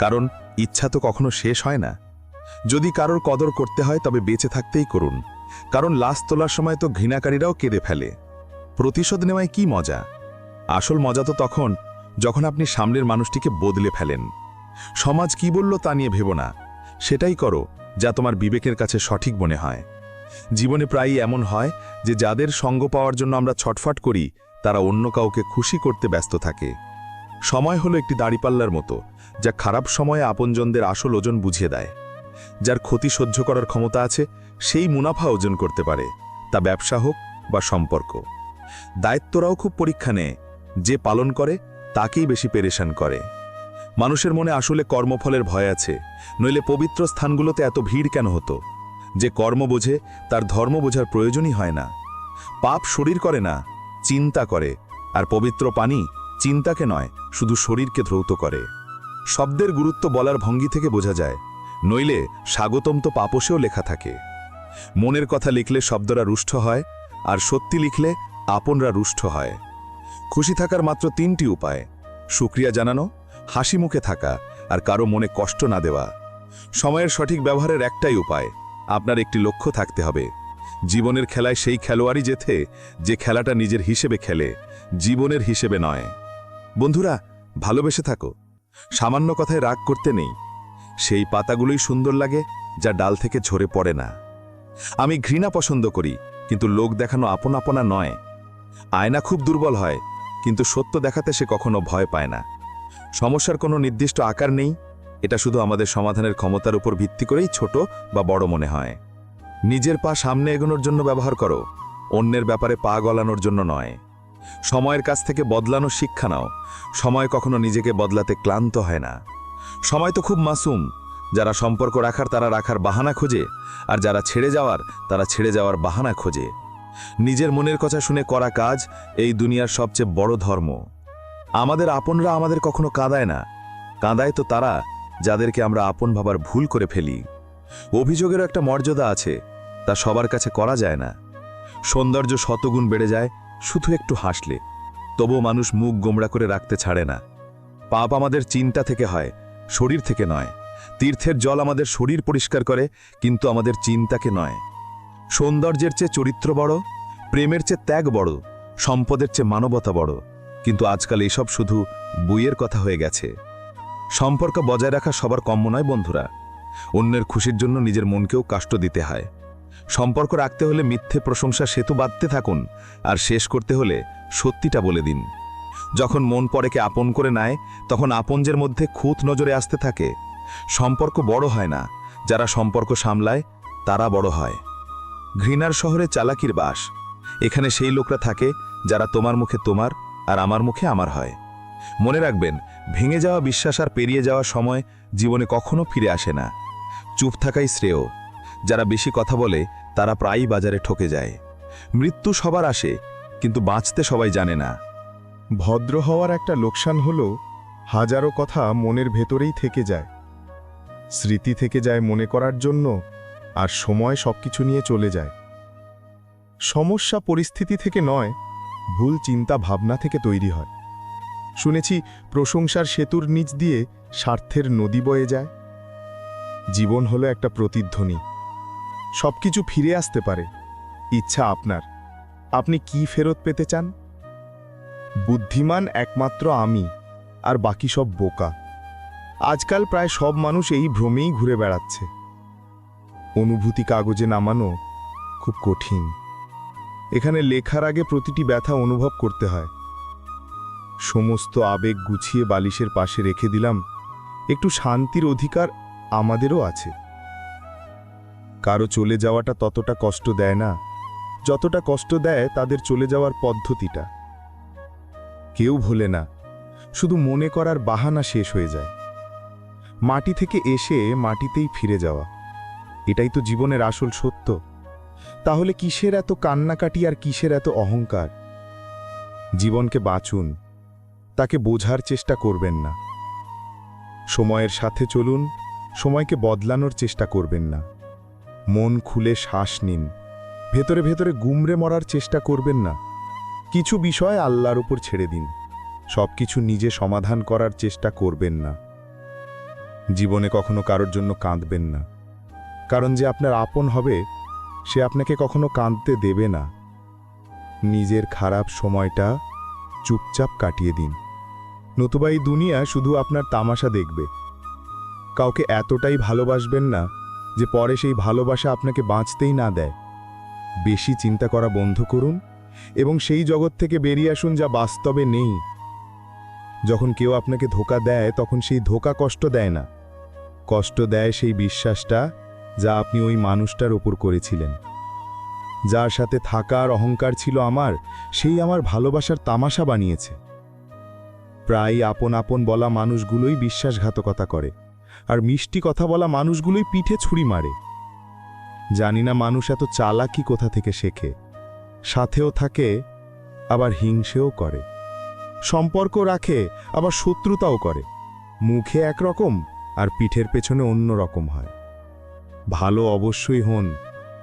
কারণ ইচ্ছা তো কখনো শেষ হয় না। যদি কারোর কদর করতে হয়, তবে বেঁচে থাকতেই করুন, কারণ লাশ তোলার সময় তো ঘৃণাকারীরাও কেঁদে ফেলে। প্রতিশোধ নেওয়ায় কি মজা? আসল মজা তো তখন যখন আপনি সামনের মানুষটিকে বদলে ফেলেন। সমাজ কি বলল তা নিয়ে ভেবো না, সেটাই করো যা তোমার বিবেকের কাছে সঠিক মনে হয়। জীবনে প্রায়ই এমন হয় যে যাদের সঙ্গ পাওয়ার জন্য আমরা ছটফট করি, তারা অন্য কাউকে খুশি করতে ব্যস্ত থাকে। সময় হলো একটি দাড়িপাল্লার মতো, যা খারাপ সময়ে আপনজনদের আসল ওজন বুঝিয়ে দেয়। যার ক্ষতি সহ্য করার ক্ষমতা আছে, সেই মুনাফা অর্জন করতে পারে, তা ব্যবসা হোক বা সম্পর্ক। দায়িত্বরাও খুব পরীক্ষা নেয়, যে পালন করে তাকেই বেশি পেরেশান করে। মানুষের মনে আসলে কর্মফলের ভয় আছে, নইলে পবিত্র স্থানগুলোতে এত ভিড় কেন হতো? যে কর্ম বোঝে তার ধর্ম বোঝার প্রয়োজনই হয় না। পাপ শরীর করে না, চিন্তা করে, আর পবিত্র পানি চিন্তাকে নয়, শুধু শরীরকে ধৌত করে। শব্দের গুরুত্ব বলার ভঙ্গি থেকে বোঝা যায়, নইলে স্বাগতম তো পাপসেও লেখা থাকে। মনের কথা লিখলে শব্দরা রুষ্ট হয়, আর সত্যি লিখলে আপনরা রুষ্ট হয়। খুশি থাকার মাত্র 3টি উপায়: শুকরিয়া জানানো, হাসি মুখে থাকা, আর কারো মনে কষ্ট না দেওয়া। সময়ের সঠিক ব্যবহারের একটাই উপায়, আপনার একটি লক্ষ্য থাকতে হবে। জীবনের খেলায় সেই খেলোয়াড়ই জেতে যে খেলাটা নিজের হিসেবে খেলে, জীবনের হিসেবে নয়। বন্ধুরা, ভালোবেসে থাকো, সামান্য কথায় রাগ করতে নেই। সেই পাতাগুলোই সুন্দর লাগে যা ডাল থেকে ঝরে পড়ে না। আমি ঘৃণা পছন্দ করি, কিন্তু লোক দেখানো আপন আপনা নয়। আয়না খুব দুর্বল হয়, কিন্তু সত্য দেখাতে সে কখনো ভয় পায় না। সমস্যার কোনো নির্দিষ্ট আকার নেই, এটা শুধু আমাদের সমাধানের ক্ষমতার উপর ভিত্তি করেই ছোট বা বড় মনে হয়। নিজের পা সামনে এগোনোর জন্য ব্যবহার করো, অন্যের ব্যাপারে পা গলানোর জন্য নয়। সময়ের কাছ থেকে বদলানোর শিক্ষা নাও, সময় কখনো নিজেকে বদলাতে ক্লান্ত হয় না। সময় তো খুব মাসুম, যারা সম্পর্ক রাখার তারা রাখার বাহানা খোঁজে, আর যারা ছেড়ে যাওয়ার তারা ছেড়ে যাওয়ার বাহানা খোঁজে। নিজের মনের কথা শুনে করা কাজ এই দুনিয়ার সবচেয়ে বড় ধর্ম। আমাদের আপনরা আমাদের কখনো কাঁদায় না, কাঁদায় তো তারা যাদেরকে আমরা আপন ভাবার ভুল করে ফেলি। অভিযোগেরও একটা মর্যাদা আছে, তা সবার কাছে করা যায় না। সৌন্দর্য শতগুণ বেড়ে যায় শুধু একটু হাসলে, তবুও মানুষ মুখ গোমড়া করে রাখতে ছাড়ে না। পাপ আমাদের চিন্তা থেকে হয়, শরীর থেকে নয়। তীর্থের জল আমাদের শরীর পরিষ্কার করে, কিন্তু আমাদের চিন্তাকে নয়। সৌন্দর্যের চেয়ে চরিত্র বড়, প্রেমের চেয়ে ত্যাগ বড়, সম্পদের চেয়ে মানবতা বড়। কিন্তু আজকাল এসব শুধু বইয়ের কথা হয়ে গেছে। সম্পর্ক বজায় রাখা সবার কম্য নয় বন্ধুরা। অন্যের খুশির জন্য নিজের মনকেও কষ্ট দিতে হয়। সম্পর্ক রাখতে হলে মিথ্যে প্রশংসা সেতু বাঁধতে থাকুন, আর শেষ করতে হলে সত্যিটা বলে দিন। যখন মন পরেকে আপন করে নেয়, তখন আপনজের মধ্যে খুঁত নজরে আসতে থাকে। সম্পর্ক বড় হয় না, যারা সম্পর্ক সামলায় তারা বড় হয়। ঘৃণার শহরে চালাকির বাস। এখানে সেই লোকরা থাকে যারা তোমার মুখে তোমার আর আমার মুখে আমার হয়। মনে রাখবেন, ভেঙে যাওয়া বিশ্বাস আর পেরিয়ে যাওয়া সময় জীবনে কখনো ফিরে আসে না। চুপ থাকাই শ্রেয়। যারা বেশি কথা বলে তারা প্রায়ই বাজারে ঠকে যায়। মৃত্যু সবার আসে, কিন্তু বাঁচতে সবাই জানে না। ভদ্র হওয়ার একটা লোকসান হলো হাজারো কথা মনের ভেতরেই থেকে যায়। স্মৃতি থেকে যায় মনে করার জন্য, আর সময় সবকিছু নিয়ে চলে যায়। সমস্যা পরিস্থিতি থেকে নয়, ভুল চিন্তা ভাবনা থেকে তৈরি হয়। শুনেছি প্রশংসার সেতুর নিচ দিয়ে স্বার্থের নদী বয়ে যায়। জীবন হলো একটা প্রতিধ্বনি, সবকিছু ফিরে আসতে পারে। ইচ্ছা আপনার, আপনি কি ফেরত পেতে চান? বুদ্ধিমান একমাত্র আমি, আর বাকি সব বোকা। আজকাল প্রায় সব মানুষ এই ভ্রমেই ঘুরে বেড়াচ্ছে। অনুভূতি কাগজে নামানো খুব কঠিন। এখানে লেখার আগে প্রতিটি ব্যথা অনুভব করতে হয়। সমস্ত আবেগ গুছিয়ে বালিশের পাশে রেখে দিলাম। একটু শান্তির অধিকার আমাদেরও আছে। কারো চলে যাওয়াটা ততটা কষ্ট দেয় না যতটা কষ্ট দেয় তাদের চলে যাওয়ার পদ্ধতিটা। কেউ ভোলে না, শুধু মনে করার বাহানা শেষ হয়ে যায়। মাটি থেকে এসে মাটিতেই ফিরে যাওয়া, এটাই তো জীবনের আসল সত্য। তাহলে কিসের এত কান্নাকাটি আর কিসের এত অহংকার? জীবনকে বাঁচুন, তাকে বোঝার চেষ্টা করবেন না। সময়ের সাথে চলুন, সময়কে বদলানোর চেষ্টা করবেন না। মন খুলে শ্বাস নিন, ভেতরে ভেতরে গুমরে মরার চেষ্টা করবেন না। কিছু বিষয় আল্লাহর উপর ছেড়ে দিন, সবকিছু নিজে সমাধান করার চেষ্টা করবেন না। জীবনে কখনো কারোর জন্য কাঁদবেন না, কারণ যে আপনার আপন হবে সে আপনাকে কখনো কাঁদতে দেবে না। নিজের খারাপ সময়টা চুপচাপ কাটিয়ে দিন, নতুবা এই দুনিয়া শুধু আপনার তামাশা দেখবে। কাউকে এতটাই ভালোবাসবেন না যে পরে সেই ভালোবাসা আপনাকে বাঁচতেই না দেয়। বেশি চিন্তা করা বন্ধ করুন এবং সেই জগৎ থেকে বেরিয়ে আসুন যা বাস্তবে নেই। যখন কেউ আপনাকে ধোঁকা দেয় তখন সেই ধোঁকা কষ্ট দেয় না, কষ্ট দেয় সেই বিশ্বাসটা যা আপনি ওই মানুষটার ওপর করেছিলেন। যার সাথে থাকার অহংকার ছিল আমার, সেই আমার ভালোবাসার তামাশা বানিয়েছে। প্রায় আপন আপন বলা মানুষগুলোই বিশ্বাসঘাতকতা করে, আর মিষ্টি কথা বলা মানুষগুলোই পিঠে ছুরি মারে। জানি না মানুষ এত চালাকি কোথা থেকে শেখে, সাথেও থাকে আবার হিংসেও করে, সম্পর্ক রাখে আবার শত্রুতাও করে। মুখে একরকম আর পিঠের পেছনে অন্য রকম হয়। ভালো অবশ্যই হন,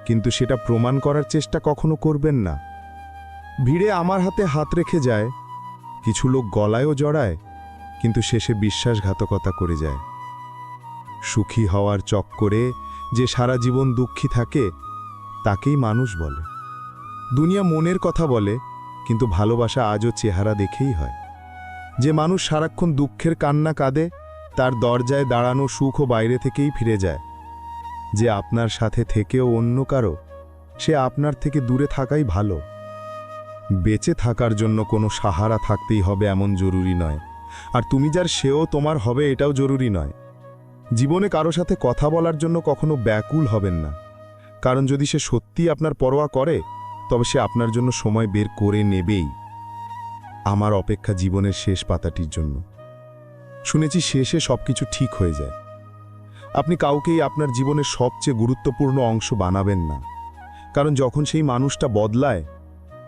কিন্তু সেটা প্রমাণ করার চেষ্টা কখনো করবেন না। ভিড়ে আমার হাতে হাত রেখে যায়, কিছু লোক গলায়ও জড়ায়, কিন্তু শেষে বিশ্বাসঘাতকতা করে যায়। সুখী হওয়ার চক্করে যে সারা জীবন দুঃখী থাকে তাকেই মানুষ বলে। দুনিয়া মনের কথা বলে, কিন্তু ভালোবাসা আজও চেহারা দেখেই হয়। যে মানুষ সারাক্ষণ দুঃখের কান্না কাঁদে তার দরজায় দাঁড়ানো সুখও বাইরে থেকেই ফিরে যায়। যে আপনার সাথে থেকেও অন্য কারো, সে আপনার থেকে দূরে থাকাই ভালো। বেঁচে থাকার জন্য কোনো সাহারা থাকতেই হবে এমন জরুরি নয়, আর তুমি যার সেও তোমার হবে এটাও জরুরি নয়। জীবনে কারো সাথে কথা বলার জন্য কখনো ব্যাকুল হবেন না, কারণ যদি সে সত্যিই আপনার পরোয়া করে তবে সে আপনার জন্য সময় বের করে নেবেই। আমার অপেক্ষা জীবনের শেষ পাতাটির জন্য। শুনেছি শেষে সবকিছু ঠিক হয়ে যায়। আপনি কাউকেই আপনার জীবনের সবচেয়ে গুরুত্বপূর্ণ অংশ বানাবেন না, কারণ যখন সেই মানুষটা বদলায়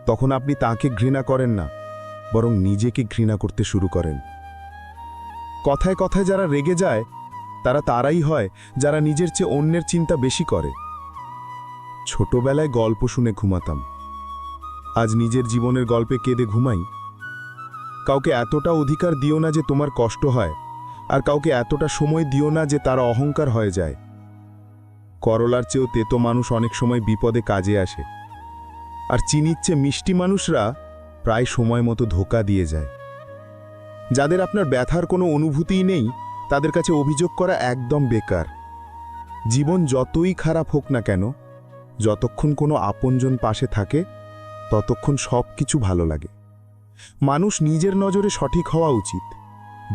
তখন আপনি তাকে ঘৃণা করেন না, বরং নিজেকে ঘৃণা করতে শুরু করেন। কথায় কথায় যারা রেগে যায় তারা তারাই হয় যারা নিজের চেয়ে অন্যের চিন্তা বেশি করে। ছোটবেলায় গল্প শুনে ঘুমাতাম, আজ নিজের জীবনের গল্পে কেঁদে ঘুমাই। কাউকে এতটা অধিকার দিও না যে তোমার কষ্ট হয়, আর কাউকে এতটা সময় দিও না যে তারা অহংকার হয়ে যায়। করলার চেয়েও তেতো মানুষ অনেক সময় বিপদে কাজে আসে, আর চিনির চেয়ে মিষ্টি মানুষরা প্রায় সময় মতো ধোঁকা দিয়ে যায়। যাদের আপনার ব্যথার কোনো অনুভূতিই নেই তাদের কাছে অভিযোগ করা একদম বেকার। জীবন যতই খারাপ হোক না কেন, যতক্ষণ কোনো আপনজন পাশে থাকে ততক্ষণ সব কিছু ভালো লাগে। মানুষ নিজের নজরে সঠিক হওয়া উচিত।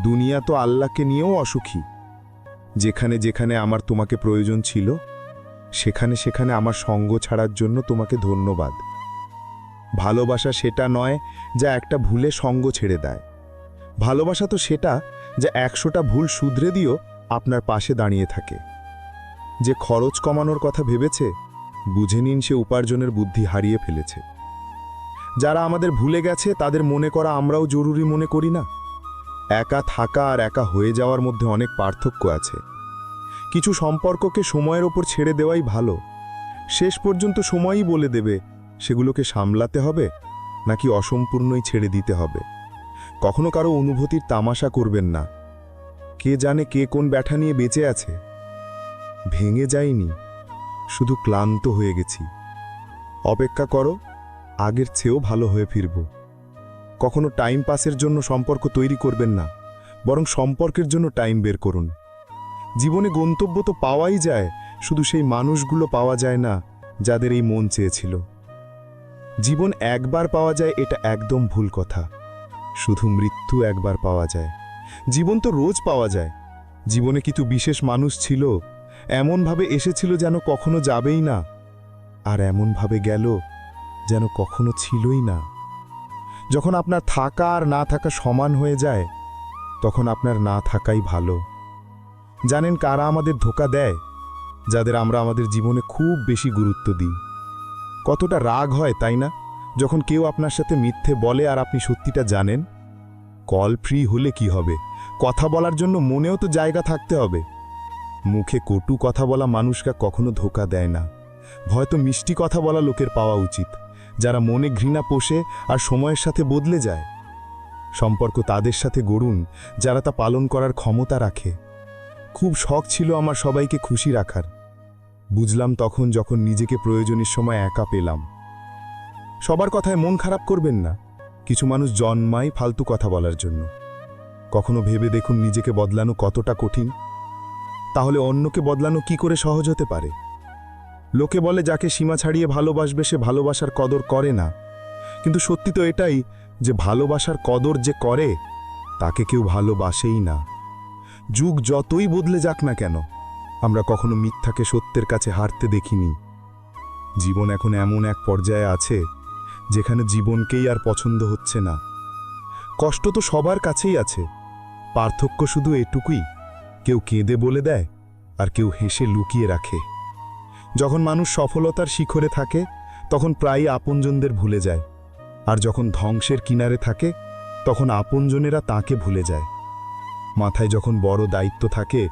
দুনিয়া তো আল্লাহকে নিয়েও অসুখী। যেখানে যেখানে আমার তোমাকে প্রয়োজন ছিল সেখানে সেখানে আমার সঙ্গ ছাড়ার জন্য তোমাকে ধন্যবাদ। ভালোবাসা সেটা নয় যা একটা ভুলে সঙ্গ ছেড়ে দেয়। ভালোবাসা তো সেটা যা 100টা ভুল শুধরে দিও আপনার পাশে দাঁড়িয়ে থাকে। যে খরচ কমানোর কথা ভেবেছে বুঝে নিন সে উপার্জনের বুদ্ধি হারিয়ে ফেলেছে। যারা আমাদের ভুলে গেছে তাদের মনে করা আমরাও জরুরি মনে করি না। একা থাকা আর একা হয়ে যাওয়ার মধ্যে অনেক পার্থক্য আছে। কিছু সম্পর্ককে সময়ের ওপর ছেড়ে দেওয়াই ভালো। শেষ পর্যন্ত সময়ই বলে দেবে সেগুলোকে সামলাতে হবে নাকি অসম্পূর্ণই ছেড়ে দিতে হবে। কখনো কারো অনুভূতির তামাশা করবেন না। কে জানে কে কোন ব্যাঠা নিয়ে বেঁচে আছে। ভেঙে যাইনি, শুধু ক্লান্ত হয়ে গেছি। অপেক্ষা করো, আগের চেয়েও ভালো হয়ে ফিরব। কখনো টাইম পাসের জন্য সম্পর্ক তৈরি করবেন না, বরং সম্পর্কের জন্য টাইম বের করুন। জীবনে গন্তব্য তো পাওয়াই যায়, শুধু সেই মানুষগুলো পাওয়া যায় না যাদের এই মন চেয়েছিল। জীবন একবার পাওয়া যায় এটা একদম ভুল কথা। শুধু মৃত্যু একবার পাওয়া যায়। জীবন তো রোজ পাওয়া যায়। জীবনে কিছু বিশেষ মানুষ ছিল, এমনভাবে এসেছিল যেন কখনো যাবেই না, আর এমনভাবে গেল যেন কখনো ছিলই না। যখন আপনার থাকা আর না থাকা সমান হয়ে যায়, তখন আপনার না থাকাই ভালো। জানেন কারা আমাদের ধোঁকা দেয়? যাদের আমরা আমাদের জীবনে খুব বেশি গুরুত্ব দিই। কতটা রাগ হয় তাই না, যখন কেউ আপনার সাথে মিথ্যে বলে আর আপনি সত্যিটা জানেন? কল ফ্রি হলে কি হবে, কথা বলার জন্য মনেও তো জায়গা থাকতে হবে। মুখে কটু কথা বলা মানুষকে কখনো ধোঁকা দেয় না। হয়তো মিষ্টি কথা বলা লোকের পাওয়া উচিত, যারা মনে ঘৃণা পোষে আর সময়ের সাথে বদলে যায়। সম্পর্ক তাদের সাথে গড়ুন যারা তা পালন করার ক্ষমতা রাখে। খুব শখ ছিল আমার সবাইকে খুশি রাখার। বুঝলাম তখন যখন নিজেকে প্রয়োজনের সময় একা পেলাম। সবার কথায় মন খারাপ করবেন না। কিছু মানুষ জন্মায় ফালতু কথা বলার জন্য। কখনো ভেবে দেখুন নিজেকে বদলানো কতটা কঠিন, তাহলে অন্যকে বদলানো কি করে সহজ হতে পারে? লোকে বলে যাকে সীমা ছাড়িয়ে ভালোবাসবে সে ভালোবাসার কদর করে না, কিন্তু সত্যি তো এটাই যে ভালোবাসার কদর যে করে তাকে কেউ ভালোবাসেই না। যুগ যতই বদলে যাক না কেন, আমরা কখনো মিথ্যাকে সত্যের কাছে হারতে দেখিনি। জীবন এখন এমন এক পর্যায়ে আছে যেখানে জীবনকেই আর পছন্দ হচ্ছে না। কষ্ট তো সবার কাছেই আছে, পার্থক্য শুধু এটুকুই, কেউ কেঁদে বলে দেয় আর কেউ হেসে লুকিয়ে রাখে। যখন মানুষ সফলতার শিখরে থাকে তখন প্রায়ই আপনজনদের ভুলে যায়, আর যখন ধ্বংসের কিনারে থাকে তখন আপনজনেরা তাকে ভুলে যায়। মাথায় যখন বড় দায়িত্ব থাকে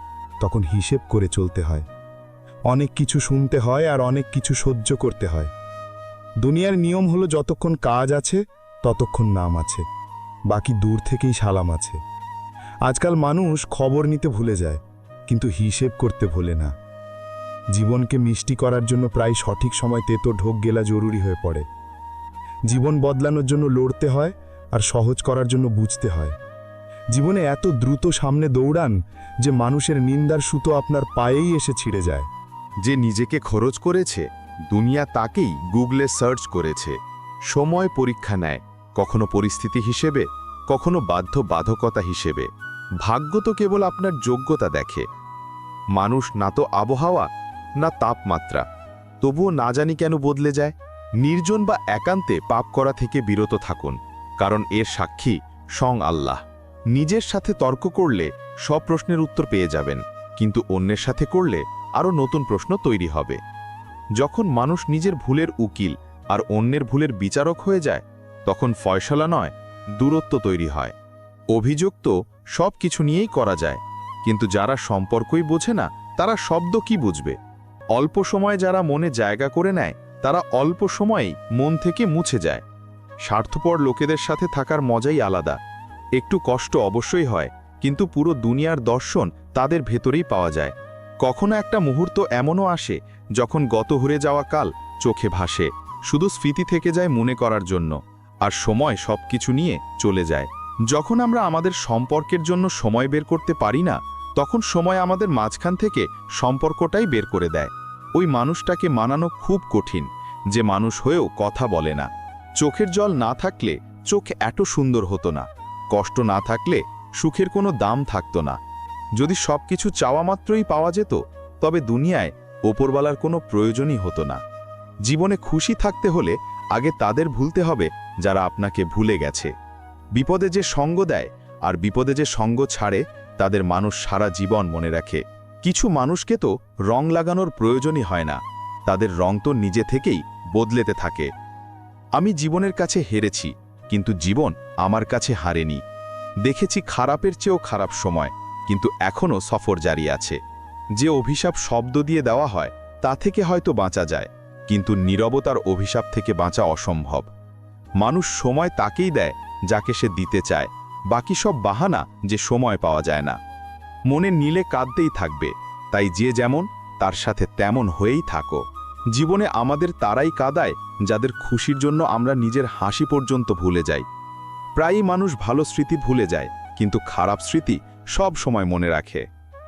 তখন হিসেব করে চলতে হয়। অনেক কিছু শুনতে হয় আর অনেক কিছু সহ্য করতে হয়। দুনিয়ার নিয়ম হলো যতক্ষণ কাজ আছে ততক্ষণ নাম আছে, বাকি দূর থেকেই সালাম আছে। আজকাল মানুষ খবর নিতে ভুলে যায়, কিন্তু হিসেব করতে ভোলে না। জীবনকে মিষ্টি করার জন্য প্রায় সঠিক সময় তেতো ঢোক গেলা জরুরি হয়ে পড়ে। জীবন বদলানোর জন্য লড়তে হয় আর সহজ করার জন্য বুঝতে হয়। জীবনে এত দ্রুত সামনে দৌড়ান যে মানুষের নিন্দার সুতো আপনার পায়েই এসে ছিঁড়ে যায়। যে নিজেকে খরচ করেছে, দুনিয়া তাকেই গুগলে সার্চ করেছে। সময় পরীক্ষা নেয়, কখনো পরিস্থিতি হিসেবে, কখনো বাধ্যবাধকতা হিসেবে। ভাগ্য তো কেবল আপনার যোগ্যতা দেখে। মানুষ না তো আবহাওয়া, না তাপমাত্রা, তবুও না জানি কেন বদলে যায়। নির্জন বা একান্তে পাপ করা থেকে বিরত থাকুন, কারণ এর সাক্ষী স্বয়ং আল্লাহ। নিজের সাথে তর্ক করলে সব প্রশ্নের উত্তর পেয়ে যাবেন, কিন্তু অন্যের সাথে করলে আরও নতুন প্রশ্ন তৈরি হবে। যখন মানুষ নিজের ভুলের উকিল আর অন্যের ভুলের বিচারক হয়ে যায়, তখন ফয়সালা নয়, দূরত্ব তৈরি হয়। অভিযোগ তো সব কিছু নিয়েই করা যায়, কিন্তু যারা সম্পর্কই বোঝে না তারা শব্দ কি বুঝবে? অল্প সময় যারা মনে জায়গা করে নেয় তারা অল্প সময়েই মন থেকে মুছে যায়। স্বার্থপর লোকেদের সাথে থাকার মজাই আলাদা। একটু কষ্ট অবশ্যই হয়, কিন্তু পুরো দুনিয়ার দর্শন তাদের ভেতরেই পাওয়া যায়। কখনো একটা মুহূর্ত এমনও আসে যখন গত হয়ে যাওয়া কাল চোখে ভাসে, শুধু স্মৃতি থেকে যায় মনে করার জন্য, আর সময় সবকিছু নিয়ে চলে যায়। যখন আমরা আমাদের সম্পর্কের জন্য সময় বের করতে পারি না, তখন সময় আমাদের মাঝখান থেকে সম্পর্কটাই বের করে দেয়। ওই মানুষটাকে মানানো খুব কঠিন, যে মানুষ হয়েও কথা বলে না। চোখের জল না থাকলে চোখ এত সুন্দর হতো না, কষ্ট না থাকলে সুখের কোনো দাম থাকতো না। যদি সবকিছু চাওয়া মাত্রই পাওয়া যেত, তবে দুনিয়ায় ওপরওয়ালার কোনো প্রয়োজনই হতো না। জীবনে খুশি থাকতে হলে আগে তাদের ভুলতে হবে যারা আপনাকে ভুলে গেছে। বিপদে যে সঙ্গ দেয় আর বিপদে যে সঙ্গ ছাড়ে, তাদের মানুষ সারা জীবন মনে রাখে। কিছু মানুষকে তো রং লাগানোর প্রয়োজনই হয় না, তাদের রং তো নিজে থেকেই বদলেতে থাকে। আমি জীবনের কাছে হেরেছি, কিন্তু জীবন আমার কাছে হারেনি। দেখেছি খারাপের চেয়েও খারাপ সময়, কিন্তু এখনও সফর জারি আছে। যে অভিশাপ শব্দ দিয়ে দেওয়া হয় তা থেকে হয়তো বাঁচা যায়, কিন্তু নীরবতার অভিশাপ থেকে বাঁচা অসম্ভব। মানুষ সময় তাকেই দেয় যাকে সে দিতে চায়, বাকি সব বাহানা যে সময় পাওয়া যায় না। মনে নিলে কাঁদতেই থাকবে, তাই যে যেমন তার সাথে তেমন হয়েই থাকো। জীবনে আমাদের তারাই কাঁদায় যাদের খুশির জন্য আমরা নিজের হাসি পর্যন্ত ভুলে যাই। প্রায়ই মানুষ ভালো স্মৃতি ভুলে যায়, কিন্তু খারাপ স্মৃতি সব সময় মনে রাখে।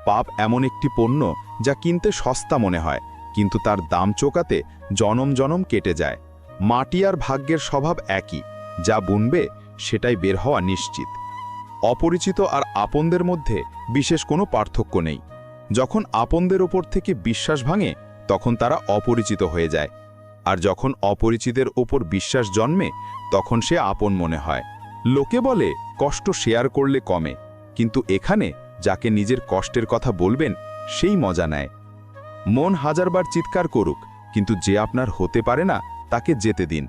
পাপ এমন একটি পণ্য যা কিনতে সস্তা মনে হয়, কিন্তু তার দাম চোকাতে জনম জনম কেটে যায়। মাটি আর ভাগ্যের স্বভাব একই, যা বুনবে সেটাই বের হওয়া নিশ্চিত। অপরিচিত আর আপনদের মধ্যে বিশেষ কোনো পার্থক্য নেই। যখন আপনদের ওপর থেকে বিশ্বাস ভাঙে তখন তারা অপরিচিত হয়ে যায়, আর যখন অপরিচিতের ওপর বিশ্বাস জন্মে তখন সে আপন মনে হয়। লোকে বলে কষ্ট শেয়ার করলে কমে, কিন্তু এখানে যাকে নিজের কষ্টের কথা বলবেন সেই মজা নেয়। মন হাজারবার চিৎকার করুক, কিন্তু যে আপনার হতে পারে না তাকে যেতে দিন।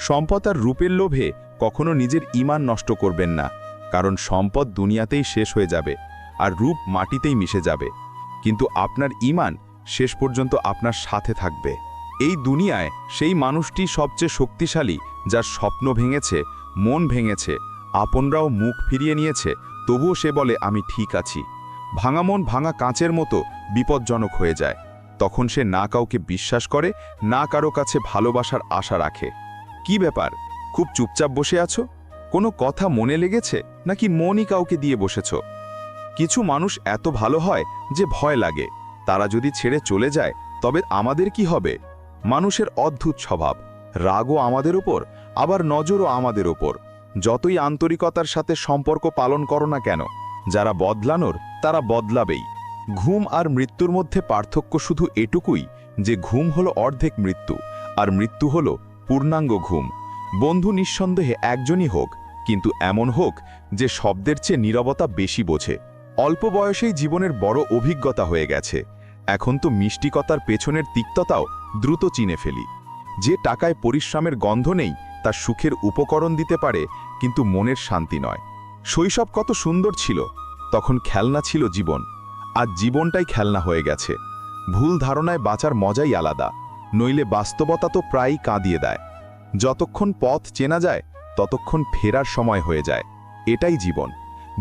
সম্পদ আর রূপের লোভে কখনো নিজের ঈমান নষ্ট করবেন না, কারণ সম্পদ দুনিয়াতেই শেষ হয়ে যাবে আর রূপ মাটিতেই মিশে যাবে, কিন্তু আপনার ঈমান শেষ পর্যন্ত আপনার সাথে থাকবে। এই দুনিয়ায় সেই মানুষটি সবচেয়ে শক্তিশালী যার স্বপ্ন ভেঙেছে, মন ভেঙেছে, আপনরাও মুখ ফিরিয়ে নিয়েছে, তবুও সে বলে আমি ঠিক আছি। ভাঙা মন ভাঙা কাঁচের মতো বিপজ্জনক হয়ে যায়। তখন সে না কাউকে বিশ্বাস করে, না কারো কাছে ভালোবাসার আশা রাখে। কি ব্যাপার, খুব চুপচাপ বসে আছো? কোনো কথা মনে লেগেছে নাকি মনই কাউকে দিয়ে বসেছ? কিছু মানুষ এত ভালো হয় যে ভয় লাগে, তারা যদি ছেড়ে চলে যায় তবে আমাদের কি হবে? মানুষের অদ্ভুত স্বভাব, রাগও আমাদের ওপর, আবার নজরও আমাদের ওপর। যতই আন্তরিকতার সাথে সম্পর্ক পালন করো না কেন, যারা বদলানোর তারা বদলাবেই। ঘুম আর মৃত্যুর মধ্যে পার্থক্য শুধু এটুকুই যে ঘুম হলো অর্ধেক মৃত্যু, আর মৃত্যু হলো পূর্ণাঙ্গ ঘুম। বন্ধু নিঃসন্দেহে একজনই হোক, কিন্তু এমন হোক যে শব্দের চেয়ে নীরবতা বেশি বোঝে। অল্প বয়সেই জীবনের বড় অভিজ্ঞতা হয়ে গেছে, এখন তো মিষ্টিকতার পেছনের তিক্ততাও দ্রুত চিনে ফেলি। যে টাকায় পরিশ্রমের গন্ধ নেই তার সুখের উপকরণ দিতে পারে, কিন্তু মনের শান্তি নয়। শৈশব কত সুন্দর ছিল, তখন খেলনা ছিল জীবন, আজ জীবনটাই খেলনা হয়ে গেছে। ভুল ধারণায় বাঁচার মজাই আলাদা, নইলে বাস্তবতা তো প্রায়ই কাঁদিয়ে দেয়। যতক্ষণ পথ চেনা যায় ততক্ষণ ফেরার সময় হয়ে যায়, এটাই জীবন।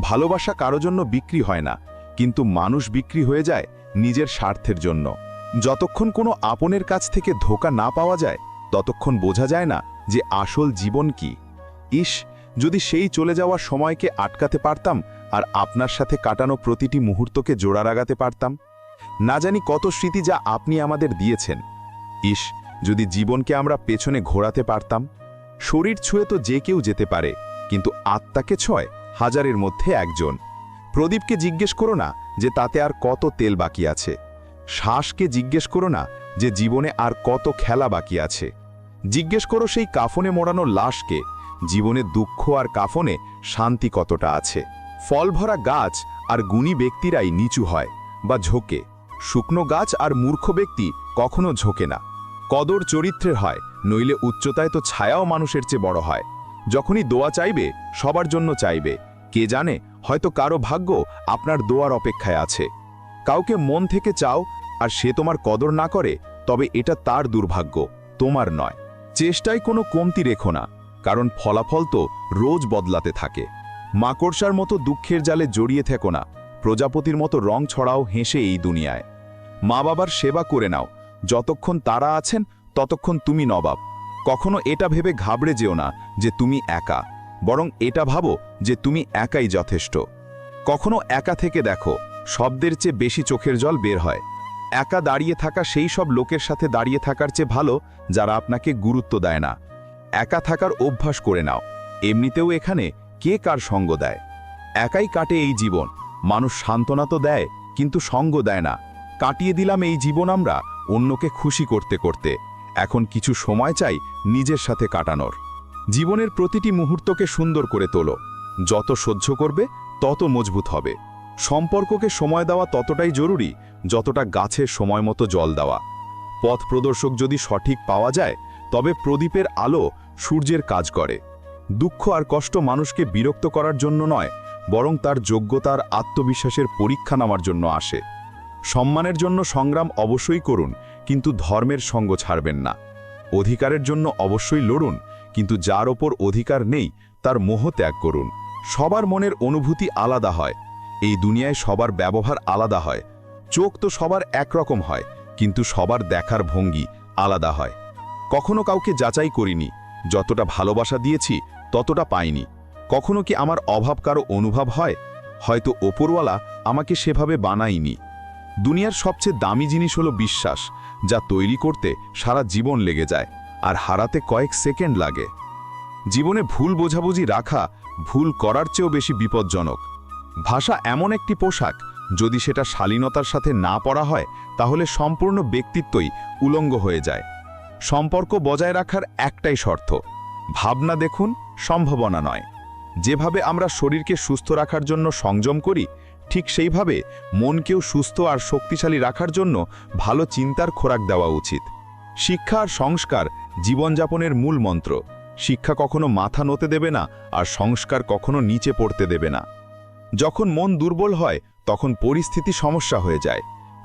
ভালোবাসা কারো জন্য বিক্রি হয় না, কিন্তু মানুষ বিক্রি হয়ে যায় নিজের স্বার্থের জন্য। যতক্ষণ কোনো আপনের কাছ থেকে ধোঁকা না পাওয়া যায় ততক্ষণ বোঝা যায় না যে আসল জীবন কি। ইস, যদি সেই চলে যাওয়ার সময়কে আটকাতে পারতাম আর আপনার সাথে কাটানো প্রতিটি মুহূর্তকে জোড়া লাগাতে পারতাম। না জানি কত স্মৃতি যা আপনি আমাদের দিয়েছেন। ইস, যদি জীবনকে আমরা পেছনে ঘোরাতে পারতাম। শরীর ছুঁয়ে তো যে কেউ যেতে পারে, কিন্তু আত্মাকে ছয় হাজারের মধ্যে একজন। প্রদীপকে জিজ্ঞেস করো না যে তাতে আর কত তেল বাকি আছে। শ্বাসকে জিজ্ঞেস করো না যে জীবনে আর কত খেলা বাকি আছে। জিজ্ঞেস করো সেই কাফনে মোড়ানো লাশকে, জীবনে দুঃখ আর কাফনে শান্তি কতটা আছে। ফল ভরা গাছ আর গুণী ব্যক্তিরাই নিচু হয় বা ঝোঁকে, শুকনো গাছ আর মূর্খ ব্যক্তি কখনো ঝোঁকে না। কদর চরিত্রের হয়, নইলে উচ্চতায় তো ছায়াও মানুষের চেয়ে বড় হয়। যখনই দোয়া চাইবে সবার জন্য চাইবে, কে জানে হয়তো কারো ভাগ্য আপনার দোয়ার অপেক্ষায় আছে। কাউকে মন থেকে চাও আর সে তোমার কদর না করে, তবে এটা তার দুর্ভাগ্য, তোমার নয়। চেষ্টায় কোনো কমতি রেখো না, কারণ ফলাফল তো রোজ বদলাতে থাকে। মাকড়সার মতো দুঃখের জালে জড়িয়ে থেকো না, প্রজাপতির মতো রং ছড়াও হেসে এই দুনিয়ায়। মা বাবার সেবা করে নাও, যতক্ষণ তারা আছেন ততক্ষণ তুমি নবাব। কখনো এটা ভেবে ঘাবড়ে যেও না যে তুমি একা, বরং এটা ভাবো যে তুমি একাই যথেষ্ট। কখনো একা থেকে দেখো, শব্দের চেয়ে বেশি চোখের জল বের হয়। একা দাঁড়িয়ে থাকা সেই সব লোকের সাথে দাঁড়িয়ে থাকার চেয়ে ভালো যারা আপনাকে গুরুত্ব দেয় না। একা থাকার অভ্যাস করে নাও, এমনিতেও এখানে কে কার সঙ্গ দেয়। একাই কাটে এই জীবন, মানুষ সান্ত্বনা তো দেয় কিন্তু সঙ্গ দেয় না। কাটিয়ে দিলাম এই জীবন আমরা অন্যকে খুশি করতে করতে, এখন কিছু সময় চাই নিজের সাথে কাটানোর। জীবনের প্রতিটি মুহূর্তকে সুন্দর করে তোলো, যত সহ্য করবে তত মজবুত হবে। সম্পর্ককে সময় দেওয়া ততটাই জরুরি যতটা গাছের সময় মতো জল দেওয়া। পথ প্রদর্শক যদি সঠিক পাওয়া যায় তবে প্রদীপের আলো সূর্যের কাজ করে। দুঃখ আর কষ্ট মানুষকে বিরক্ত করার জন্য নয়, বরং তার যোগ্যতার আত্মবিশ্বাসের পরীক্ষা নেওয়ার জন্য আসে। সম্মানের জন্য সংগ্রাম অবশ্যই করুন, কিন্তু ধর্মের সঙ্গ ছাড়বেন না। অধিকারের জন্য অবশ্যই লড়ুন, কিন্তু যার ওপর অধিকার নেই তার মোহ ত্যাগ করুন। সবার মনের অনুভূতি আলাদা হয়, এই দুনিয়ায় সবার ব্যবহার আলাদা হয়। চোখ তো সবার একরকম হয়, কিন্তু সবার দেখার ভঙ্গি আলাদা হয়। কখনো কাউকে যাচাই করিনি, যতটা ভালোবাসা দিয়েছি ততটা পাইনি। কখনো কি আমার অভাব কারো অনুভব হয়? হয়তো ওপরওয়ালা আমাকে সেভাবে বানায়নি। দুনিয়ার সবচেয়ে দামি জিনিস হলো বিশ্বাস, যা তৈরি করতে সারা জীবন লেগে যায় আর হারাতে কয়েক সেকেন্ড লাগে। জীবনে ভুল বোঝাবুঝি রাখা ভুল করার চেয়েও বেশি বিপজ্জনক। ভাষা এমন একটি পোশাক, যদি সেটা শালীনতার সাথে না পরা হয় তাহলে সম্পূর্ণ ব্যক্তিত্বই উলঙ্গ হয়ে যায়। সম্পর্ক বজায় রাখার একটাই শর্ত, ভাবনা দেখুন, সম্ভাবনা নয়। যেভাবে আমরা শরীরকে সুস্থ রাখার জন্য সংযম করি, ঠিক সেইভাবে মনকেও সুস্থ আর শক্তিশালী রাখার জন্য ভালো চিন্তার খোরাক দেওয়া উচিত। শিক্ষা আর সংস্কার জীবনযাপনের মূল মন্ত্র। শিক্ষা কখনো মাথা নতে দেবে না, আর সংস্কার কখনো নিচে পড়তে দেবে না। যখন মন দুর্বল হয় তখন পরিস্থিতি সমস্যা হয়ে যায়,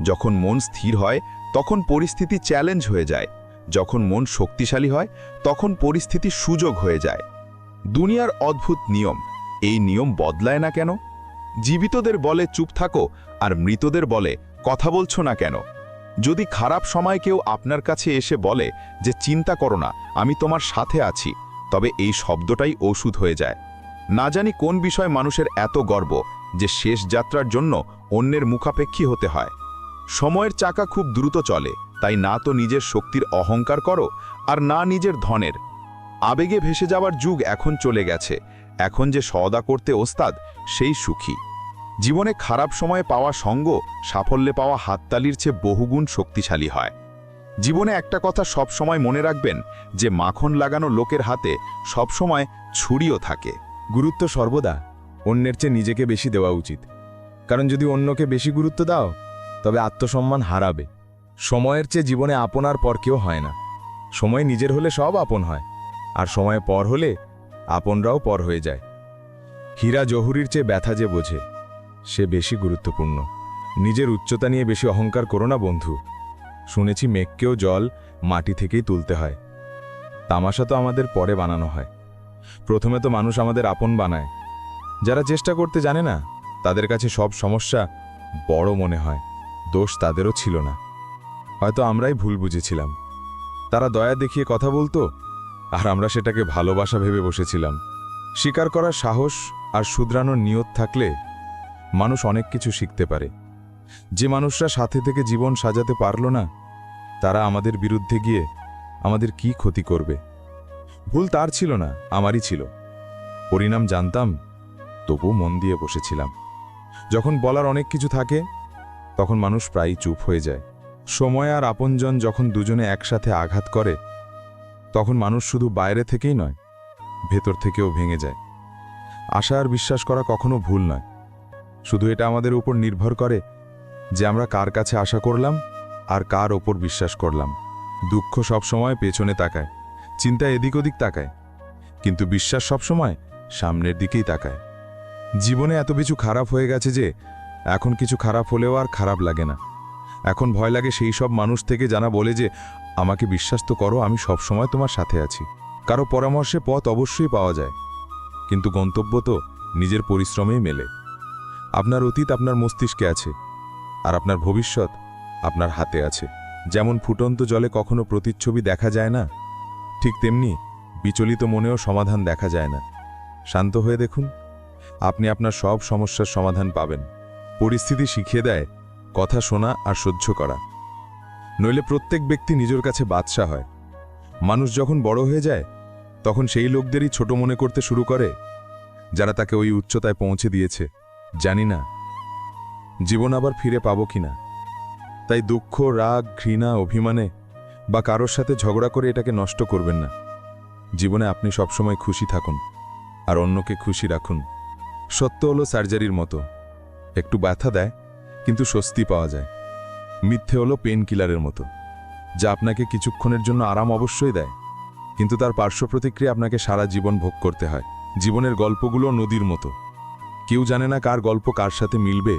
যখন মন স্থির হয় তখন পরিস্থিতি চ্যালেঞ্জ হয়ে যায়, যখন মন শক্তিশালী হয় তখন পরিস্থিতি সুযোগ হয়ে যায়। দুনিয়ার অদ্ভুত নিয়ম, এই নিয়ম বদলায় না কেন? জীবিতদের বলে চুপ থাকো, আর মৃতদের বলে কথা বলছো না কেন? যদি খারাপ সময় কেউ আপনার কাছে এসে বলে যে চিন্তা করো না, আমি তোমার সাথে আছি, তবে এই শব্দটাই ওষুধ হয়ে যায়। না জানি কোন বিষয় মানুষের এত গর্ব যে শেষ যাত্রার জন্য অন্যের মুখাপেক্ষী হতে হয়। সময়ের চাকা খুব দ্রুত চলে, তাই না তো নিজের শক্তির অহংকার করো, আর না নিজের ধনের। আবেগে ভেসে যাওয়ার যুগ এখন চলে গেছে। এখন যে সওদা করতে ওস্তাদ, সেই সুখী। জীবনে খারাপ সময়ে পাওয়া সঙ্গ সাফল্যে পাওয়া হাততালির চেয়ে বহুগুণ শক্তিশালী হয়। জীবনে একটা কথা সব সময় মনে রাখবেন, যে মাখন লাগানো লোকের হাতে সব সময় ছুরিও থাকে। গুরুত্ব সর্বদা অন্যের চেয়ে নিজেকে বেশি দেওয়া উচিত, কারণ যদি অন্যকে বেশি গুরুত্ব দাও তবে আত্মসম্মান হারাবে। সময়ের চেয়ে জীবনে আপনার পর কেউ হয় না। সময় নিজের হলে সব আপন হয়, আর সময় পর হলে আপনরাও পর হয়ে যায়। হীরা জহুরির চেয়ে ব্যথা যে বোঝে, সে বেশি গুরুত্বপূর্ণ। নিজের উচ্চতা নিয়ে বেশি অহংকার করো না বন্ধু। শুনেছি মেঘকেও জল মাটি থেকেই তুলতে হয়। তামাশা তো আমাদের পরে বানানো হয়, প্রথমে তো মানুষ আমাদের আপন বানায়। যারা চেষ্টা করতে জানে না, তাদের কাছে সব সমস্যা বড় মনে হয়। দোষ তাদেরও ছিল না, হয়তো আমরাই ভুল বুঝেছিলাম। তারা দয়া দেখিয়ে কথা বলতো, আর আমরা সেটাকে ভালোবাসা ভেবে বসেছিলাম। স্বীকার করার সাহস আর শুধরানোর নিয়ত থাকলে মানুষ অনেক কিছু শিখতে পারে। যে মানুষরা সাথে থেকে জীবন সাজাতে পারল না, তারা আমাদের বিরুদ্ধে গিয়ে আমাদের কি ক্ষতি করবে? ভুল তার ছিল না, আমারই ছিল। পরিণাম জানতাম, তবু মন দিয়ে বসেছিলাম। যখন বলার অনেক কিছু থাকে, তখন মানুষ প্রায়ই চুপ হয়ে যায়। সময় আর আপনজন যখন দুজনে একসাথে আঘাত করে, তখন মানুষ শুধু বাইরে থেকেই নয়, ভেতর থেকেও ভেঙে যায়। আশা আর বিশ্বাস করা কখনো ভুল নয়, শুধু এটা আমাদের উপর নির্ভর করে যে আমরা কার কাছে আশা করলাম আর কার ওপর বিশ্বাস করলাম। দুঃখ সবসময় পেছনে তাকায়, চিন্তা এদিক ওদিক তাকায়, কিন্তু বিশ্বাস সবসময় সামনের দিকেই তাকায়। জীবনে এত কিছু খারাপ হয়ে গেছে যে এখন কিছু খারাপ হলেও আর খারাপ লাগে না। এখন ভয় লাগে সেই সব মানুষ থেকে জানা বলে যে আমাকে বিশ্বাস তো করো, আমি সবসময় তোমার সাথে আছি। কারো পরামর্শে পথ অবশ্যই পাওয়া যায়, কিন্তু গন্তব্য তো নিজের পরিশ্রমেই মেলে। আপনার অতীত আপনার মস্তিষ্কে আছে, আর আপনার ভবিষ্যৎ আপনার হাতে আছে। যেমন ফুটন্ত জলে কখনো প্রতিচ্ছবি দেখা যায় না, ঠিক তেমনি বিচলিত মনেও সমাধান দেখা যায় না। শান্ত হয়ে দেখুন, আপনি আপনার সব সমস্যার সমাধান পাবেন। পরিস্থিতি শিখিয়ে দেয় কথা শোনা আর সহ্য করা, নইলে প্রত্যেক ব্যক্তি নিজের কাছে বাদশা হয়। মানুষ যখন বড় হয়ে যায়, তখন সেই লোকদেরই ছোট মনে করতে শুরু করে যারা তাকে ওই উচ্চতায় পৌঁছে দিয়েছে। জানি না জীবন আবার ফিরে পাবো কিনা, তাই দুঃখ, রাগ, ঘৃণা, অভিমানে বা কারোর সাথে ঝগড়া করে এটাকে নষ্ট করবেন না। জীবনে আপনি সবসময় খুশি থাকুন আর অন্যকে খুশি রাখুন। সত্য হলো সার্জারির মতো, একটু ব্যথা দেয় কিন্তু স্বস্তি পাওয়া যায়। মিথ্যে হলো পেন কিলারের মতো, যা আপনাকে কিছুক্ষণের জন্য আরাম অবশ্যই দেয়, কিন্তু তার পার্শ্ব প্রতিক্রিয়া আপনাকে সারা জীবন ভোগ করতে হয়। জীবনের গল্পগুলো নদীর মতো, কেউ জানে না কার গল্প কার সাথে মিলবে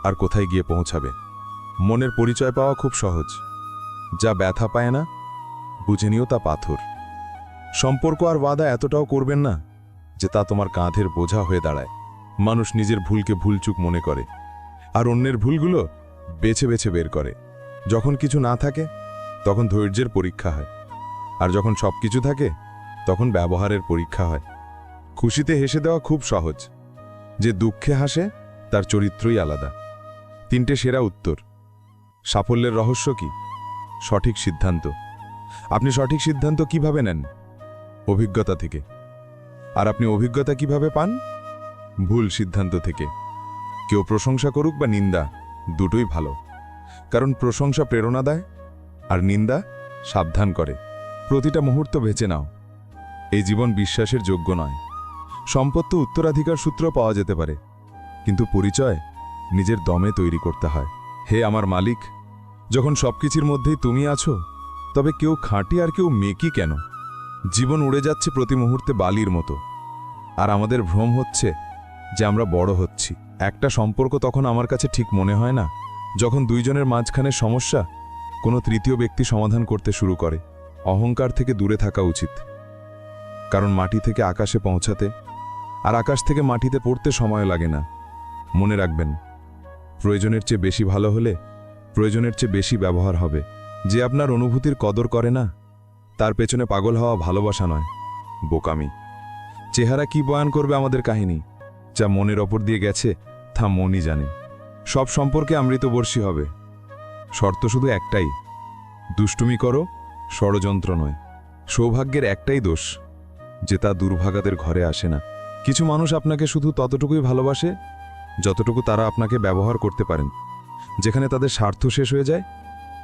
আর কোথায় গিয়ে পৌঁছাবে। মনের পরিচয় পাওয়া খুব সহজ, যা ব্যথা পায় না বুঝে নিও তা পাথর। সম্পর্ক আর ওয়াদা এতটাও করবেন না যে তা তোমার কাঁধের বোঝা হয়ে দাঁড়ায়। মানুষ নিজের ভুলকে ভুলচুক মনে করে, আর অন্যের ভুলগুলো বেছে বেছে বের করে। যখন কিছু না থাকে তখন ধৈর্যের পরীক্ষা হয়, আর যখন সব কিছু থাকে তখন ব্যবহারের পরীক্ষা হয়। খুশিতে হেসে দেওয়া খুব সহজ, যে দুঃখে হাসে তার চরিত্রই আলাদা। 3টে সেরা উত্তর। সাফল্যের রহস্য কি? সঠিক সিদ্ধান্ত। আপনি সঠিক সিদ্ধান্ত কিভাবে নেন? অভিজ্ঞতা থেকে। আর আপনি অভিজ্ঞতা কিভাবে পান? ভুল সিদ্ধান্ত থেকে। কেউ প্রশংসা করুক বা নিন্দা, দুটোই ভালো। কারণ প্রশংসা প্রেরণা দেয়, আর নিন্দা সাবধান করে। প্রতিটা মুহূর্ত বেছে নাও। এই জীবন বিশ্বাসের যোগ্য নয়। সম্পদ তো উত্তরাধিকার সূত্র পাওয়া যেতে পারে, কিন্তু পরিচয় নিজের দমে তৈরি করতে হয়। হে আমার মালিক, যখন সবকিছুর মধ্যেই তুমি আছো, তবে কেউ খাঁটি আর কেউ মেকি কেন? জীবন উড়ে যাচ্ছে প্রতি মুহূর্তে বালির মতো, আর আমাদের ভ্রম হচ্ছে যে আমরা বড় হচ্ছি। একটা সম্পর্ক তখন আমার কাছে ঠিক মনে হয় না যখন দুইজনের মাঝখানে সমস্যা কোনো তৃতীয় ব্যক্তি সমাধান করতে শুরু করে। অহংকার থেকে দূরে থাকা উচিত, কারণ মাটি থেকে আকাশে পৌঁছাতে আর আকাশ থেকে মাটিতে পড়তে সময় লাগে না। মনে রাখবেন, প্রয়োজনের চেয়ে বেশি ভালো হলে প্রয়োজনের চেয়ে বেশি ব্যবহার হবে। যে আপনার অনুভূতির কদর করে না, তার পেছনে পাগল হওয়া ভালোবাসা নয়, বোকামি। চেহারা কি বয়ান করবে আমাদের কাহিনী? যা মনের ওপর দিয়ে গেছে তা মনই জানে। সব সম্পর্কে অমৃতবর্ষী হবে, শর্ত শুধু একটাই, দুষ্টুমি করো, ষড়যন্ত্র নয়। সৌভাগ্যের একটাই দোষ, যে তা দুর্ভাগাদের ঘরে আসে না। কিছু মানুষ আপনাকে শুধু ততটুকুই ভালোবাসে যতটুকু তারা আপনাকে ব্যবহার করতে পারেন। যেখানে তাদের স্বার্থ শেষ হয়ে যায়,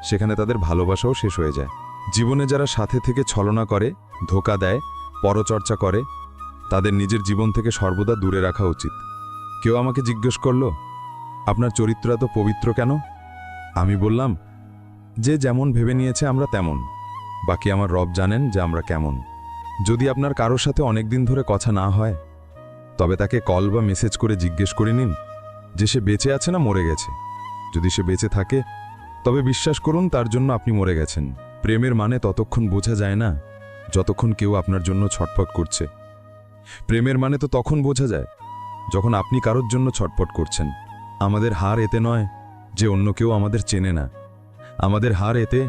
সেখানে তাদের ভালোবাসাও শেষ হয়ে যায়। জীবনে যারা সাথে থেকে ছলনা করে, ধোঁকা দেয়, পরচর্চা করে, তাদের নিজের জীবন থেকে সর্বদা দূরে রাখা উচিত। কেউ আমাকে জিজ্ঞেস করল, আপনার চরিত্র এত পবিত্র কেন? আমি বললাম, যে যেমন ভেবে নিয়েছে আমরা তেমন, বাকি আমার রব জানেন যে আমরা কেমন। যদি আপনার কারোর সাথে অনেক দিন ধরে কথা না হয়, তবে তাকে কল বা মেসেজ করে জিজ্ঞেস করে নিন যে সে বেঁচে আছে না মরে গেছে। যদি সে বেঁচে থাকে, তবে বিশ্বাস করুন তার জন্য আপনি মরে গেছেন। প্রেমের মানে ততক্ষণ বোঝা যায় না যতক্ষণ কেউ আপনার জন্য ছটফট করছে। প্রেমের মানে তো তখন বোঝা যায় যখন আপনি কারোর জন্য ছটফট করছেন। আমাদের হার এতে নয় যে অন্য কেউ আমাদের চেনে না, আমাদের হার এতে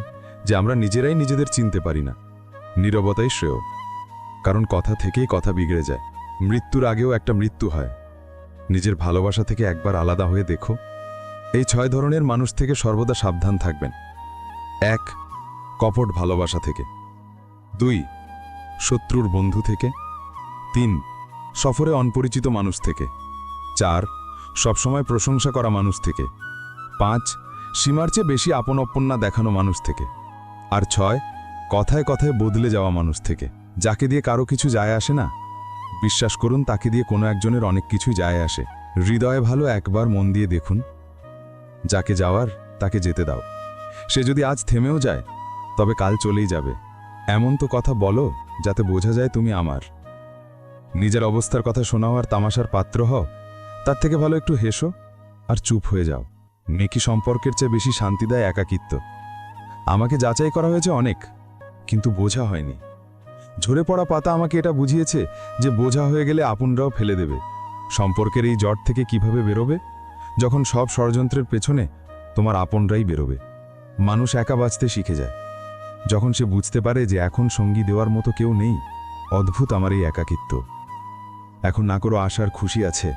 যে আমরা নিজেরাই নিজেদের চিনতে পারি না। নীরবতাই শ্রেয়, কারণ কথা থেকেই কথা বিগড়ে যায়। মৃত্যুর আগেও একটা মৃত্যু হয়। নিজের ভালোবাসা থেকে একবার আলাদা হয়ে দেখো। এই 6 ধরনের মানুষ থেকে সর্বদা সাবধান থাকবেন। 1. কপট ভালোবাসা থেকে। 2. শত্রুর বন্ধু থেকে। 3. সফরে অপরিচিত মানুষ থেকে। 4. সবসময় প্রশংসা করা মানুষ থেকে। 5. সীমার চেয়ে বেশি আপন দেখানো মানুষ থেকে। আর 6. কথায় কথায় বদলে যাওয়া মানুষ থেকে। যাকে দিয়ে কারো কিছু যায় আসে না, বিশ্বাস করুন তাকে দিয়ে কোনো একজনের অনেক কিছুই যায় আসে। হৃদয়ে ভালো একবার মন দিয়ে দেখুন। যাকে যাওয়ার তাকে যেতে দাও। সে যদি আজ থেমেও যায়, তবে কাল চলেই যাবে। এমন তো কথা বলো যাতে বোঝা যায় তুমি আমার। নিজের অবস্থার কথা শোনাও আর তামাশার পাত্র হও, তার থেকে ভালো একটু হেসো আর চুপ হয়ে যাও। মেকি সম্পর্কের চেয়ে বেশি শান্তি দেয় একাকিত্ব। আমাকে যাচাই করা হয়েছে অনেক, কিন্তু বোঝা হয়নি। ঝরে পড়া পাতা আমাকে এটা বুঝিয়েছে যে বোঝা হয়ে গেলে আপনরাও ফেলে দেবে। সম্পর্কের এই জট থেকে কিভাবে বেরোবে? যখন সব ষড়যন্ত্রের পেছনে তোমার আপনরাই বেরোবে। মানুষ একা বাঁচতে শিখে যায় যখন সে বুঝতে পারে যে এখন সঙ্গী দেওয়ার মতো কেউ নেই। অদ্ভুত আমার এই একাকিত্ব। এখন না কারো আশার খুশি আছে,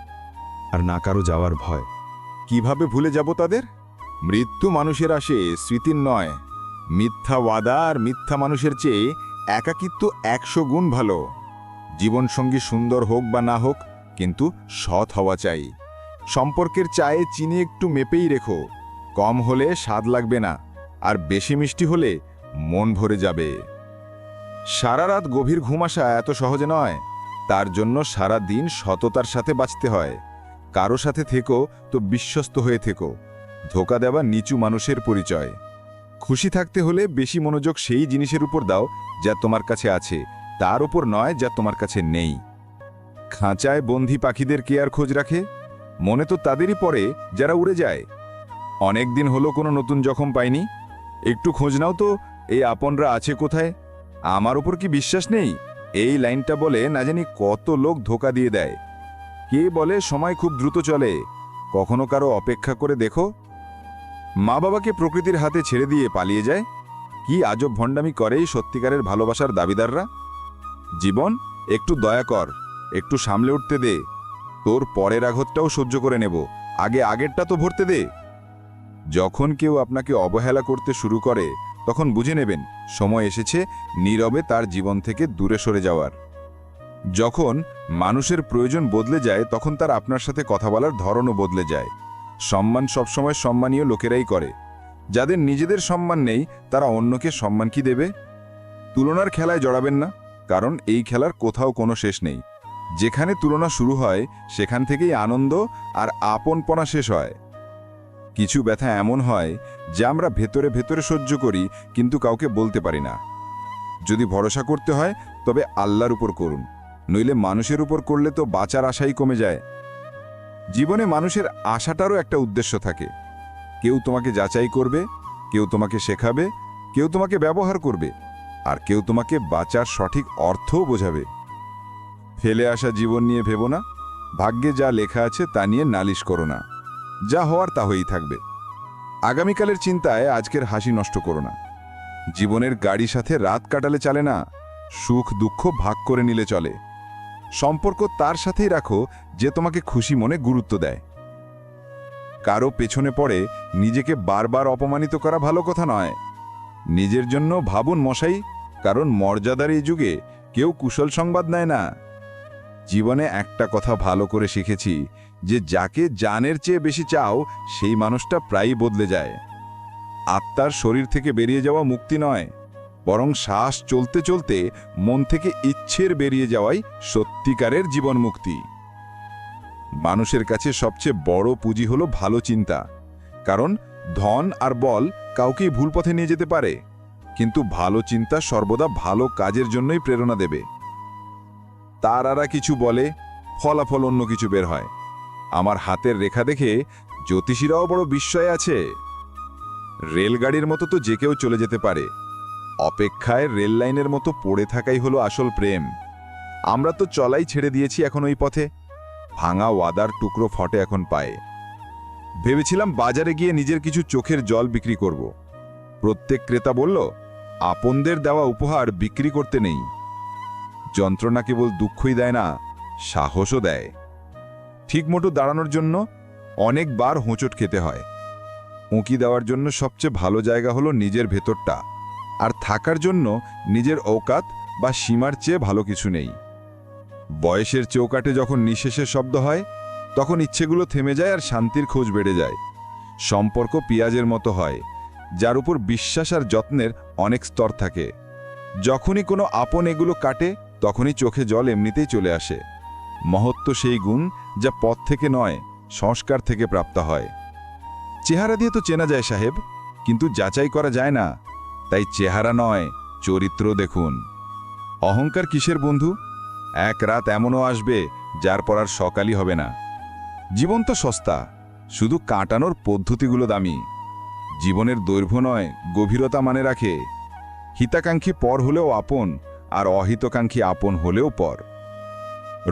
আর না কারো যাওয়ার ভয়। কিভাবে ভুলে যাব তাদের? মৃত্যু মানুষের আসে, স্মৃতির নয়। মিথ্যা ওয়াদা আর মিথ্যা মানুষের চেয়ে একাকিত্ব 100 গুণ ভালো। জীবনসঙ্গী সুন্দর হোক বা না হোক, কিন্তু সৎ হওয়া চাই। সম্পর্কের চায়ে চিনি একটু মেপেই রেখো। কম হলে স্বাদ লাগবে না, আর বেশি মিষ্টি হলে মন ভরে যাবে। সারা রাত গভীর ঘুম আসা এত সহজে নয়। তার জন্য সারা দিন সততার সাথে বাঁচতে হয়। কারো সাথে থেকো তো বিশ্বস্ত হয়ে থেকো। ধোঁকা দেওয়া নিচু মানুষের পরিচয়। খুশি থাকতে হলে বেশি মনোযোগ সেই জিনিসের উপর দাও যা তোমার কাছে আছে, তার উপর নয় যা তোমার কাছে নেই। খাঁচায় বন্দি পাখিদের কে আর খোঁজ রাখে? মনে তো তাদেরই পড়ে যারা উড়ে যায়। অনেক দিন হলো কোনো নতুন জখম পাইনি। একটু খোঁজ নাও তো এই আপনরা আছে কোথায়। আমার উপর কি বিশ্বাস নেই? এই লাইনটা বলে না জানি কত লোক ধোঁকা দিয়ে দেয়। কে বলে সময় খুব দ্রুত চলে? কখনো কারো অপেক্ষা করে দেখো। মা বাবাকে প্রকৃতির হাতে ছেড়ে দিয়ে পালিয়ে যায়। কি আজব ভণ্ডামি করে এই সত্যিকারের ভালোবাসার দাবিদাররা। জীবন, একটু দয়া কর, একটু সামলে উঠতে দে। তোর পরের আঘাতটাও সহ্য করে নেব, আগে আগেরটা তো ভরতে দে। যখন কেউ আপনাকে অবহেলা করতে শুরু করে, তখন বুঝে নেবেন সময় এসেছে নীরবে তার জীবন থেকে দূরে সরে যাওয়ার। যখন মানুষের প্রয়োজন বদলে যায় তখন তার আপনার সাথে কথা বলার ধরনও বদলে যায়। সম্মান সবসময় সম্মানীয় লোকেরাই করে। যাদের নিজেদের সম্মান নেই তারা অন্যকে সম্মান কি দেবে? তুলনার খেলায় জড়াবেন না, কারণ এই খেলার কোথাও কোনো শেষ নেই। যেখানে তুলনা শুরু হয় সেখান থেকেই আনন্দ আর আপনপনা শেষ হয়। কিছু ব্যথা এমন হয় যা আমরা ভেতরে ভেতরে সহ্য করি কিন্তু কাউকে বলতে পারি না। যদি ভরসা করতে হয় তবে আল্লাহর উপর করুন, নইলে মানুষের উপর করলে তো বাঁচার আশাই কমে যায়। জীবনে মানুষের আশাটারও একটা উদ্দেশ্য থাকে। কেউ তোমাকে যাচাই করবে, কেউ তোমাকে শেখাবে, কেউ তোমাকে ব্যবহার করবে, আর কেউ তোমাকে বাঁচার সঠিক অর্থও বোঝাবে। ফেলে আসা জীবন নিয়ে ভেবো না, ভাগ্যে যা লেখা আছে তা নিয়ে নালিশ করো না। যা হওয়ার তা হয়েই থাকবে। আগামীকালের চিন্তায় আজকের হাসি নষ্ট করো না। জীবনের গাড়ির সাথে রাত কাটালে চলে না, সুখ দুঃখ ভাগ করে নিলে চলে। সম্পর্ক তার সাথেই রাখো যে তোমাকে খুশি মনে গুরুত্ব দেয়। কারো পেছনে পড়ে নিজেকে বারবার অপমানিত করা ভালো কথা নয়। নিজের জন্য ভাবুন মশাই, কারণ মর্যাদার এই যুগে কেউ কুশল সংবাদ নেয় না। জীবনে একটা কথা ভালো করে শিখেছি যে যাকে জানের চেয়ে বেশি চাও সেই মানুষটা প্রায়ই বদলে যায়। আত্মার শরীর থেকে বেরিয়ে যাওয়া মুক্তি নয়, বরং শ্বাস চলতে চলতে মন থেকে ইচ্ছের বেরিয়ে যাওয়াই সত্যিকারের জীবন মুক্তি। মানুষের কাছে সবচেয়ে বড় পুঁজি হলো ভালো চিন্তা, কারণ ধন আর বল কাউকেই ভুল পথে নিয়ে যেতে পারে, কিন্তু ভালো চিন্তা সর্বদা ভালো কাজের জন্যই প্রেরণা দেবে। তারারা কিছু বলে, ফলাফল অন্য কিছু বের হয়। আমার হাতের রেখা দেখে জ্যোতিষীরাও বড় বিস্ময়ে আছে। রেলগাড়ির মতো তো যে কেউ চলে যেতে পারে, অপেক্ষায় রেল লাইনের মতো পড়ে থাকাই হলো আসল প্রেম। আমরা তো চলাই ছেড়ে দিয়েছি এখন ওই পথে, ভাঙা ওয়াদার টুকরো ফটে এখন পায়ে। ভেবেছিলাম বাজারে গিয়ে নিজের কিছু চোখের জল বিক্রি করব। প্রত্যেক ক্রেতা বলল, আপনদের দেওয়া উপহার বিক্রি করতে নেই। যন্ত্রণা কেবল দুঃখই দেয় না, সাহসও দেয়। ঠিকমতো দাঁড়ানোর জন্য অনেকবার হোঁচট খেতে হয়। উঁকি দেওয়ার জন্য সবচেয়ে ভালো জায়গা হলো নিজের ভেতরটা, আর থাকার জন্য নিজের ঔকাত বা সীমার চেয়ে ভালো কিছু নেই। বয়সের চৌকাটে যখন নিঃশেষের শব্দ হয় তখন ইচ্ছেগুলো থেমে যায় আর শান্তির খোঁজ বেড়ে যায়। সম্পর্ক পেঁয়াজের মতো হয়, যার উপর বিশ্বাস আর যত্নের অনেক স্তর থাকে। যখনই কোনো আপন এগুলো কাটে তখনই চোখে জল এমনিতেই চলে আসে। মহত্ব সেই গুণ যা পথ থেকে নয়, সংস্কার থেকে প্রাপ্ত হয়। চেহারা দিয়ে তো চেনা যায় সাহেব, কিন্তু যাচাই করা যায় না। তাই চেহারা নয়, চরিত্র দেখুন। অহংকার কিসের বন্ধু? এক রাত এমনও আসবে যার পর আর সকালই হবে না। জীবন তো সস্তা, শুধু কাটানোর পদ্ধতিগুলো দামি। জীবনের দৈর্ঘ্য নয়, গভীরতা মানে রাখে। হিতাকাঙ্ক্ষী পর হলেও আপন, আর অহিতকাঙ্ক্ষী আপন হলেও পর।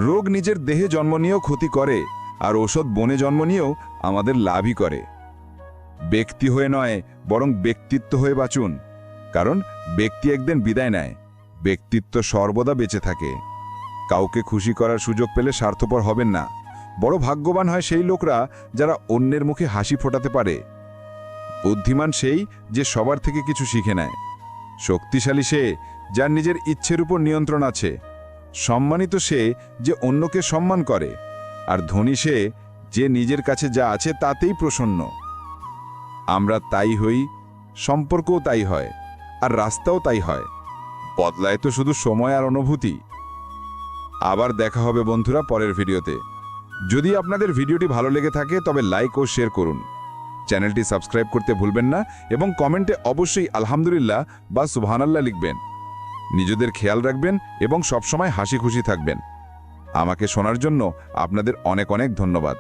রোগ নিজের দেহে জন্ম নিয়েও ক্ষতি করে, আর ওষুধ বনে জন্ম নিয়েও আমাদের লাভই করে। ব্যক্তি হয়ে নয়, বরং ব্যক্তিত্ব হয়ে বাঁচুন, কারণ ব্যক্তি একদিন বিদায় নেয়, ব্যক্তিত্ব সর্বদা বেঁচে থাকে। কাউকে খুশি করার সুযোগ পেলে স্বার্থপর হবেন না। বড় ভাগ্যবান হয় সেই লোকরা যারা অন্যের মুখে হাসি ফোটাতে পারে। বুদ্ধিমান সেই যে সবার থেকে কিছু শিখে নেয়। শক্তিশালী সে যার নিজের ইচ্ছের উপর নিয়ন্ত্রণ আছে। সম্মানিত সে যে অন্যকে সম্মান করে, আর ধনী সে যে নিজের কাছে যা আছে তাতেই প্রসন্ন। আমরা তাই হই, সম্পর্কও তাই হয়, আর রাস্তাও তাই হয়। বদলায় তো শুধু সময় আর অনুভূতি। আবার দেখা হবে বন্ধুরা পরের ভিডিওতে। যদি আপনাদের ভিডিওটি ভালো লেগে থাকে তবে লাইক ও শেয়ার করুন। চ্যানেলটি সাবস্ক্রাইব করতে ভুলবেন না এবং কমেন্টে অবশ্যই আলহামদুলিল্লাহ বা সুবহানাল্লাহ লিখবেন। নিজেদের খেয়াল রাখবেন এবং সবসময় হাসি খুশি থাকবেন। আমাকে শোনার জন্য আপনাদের অনেক অনেক ধন্যবাদ।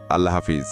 আল্লাহ হাফিজ।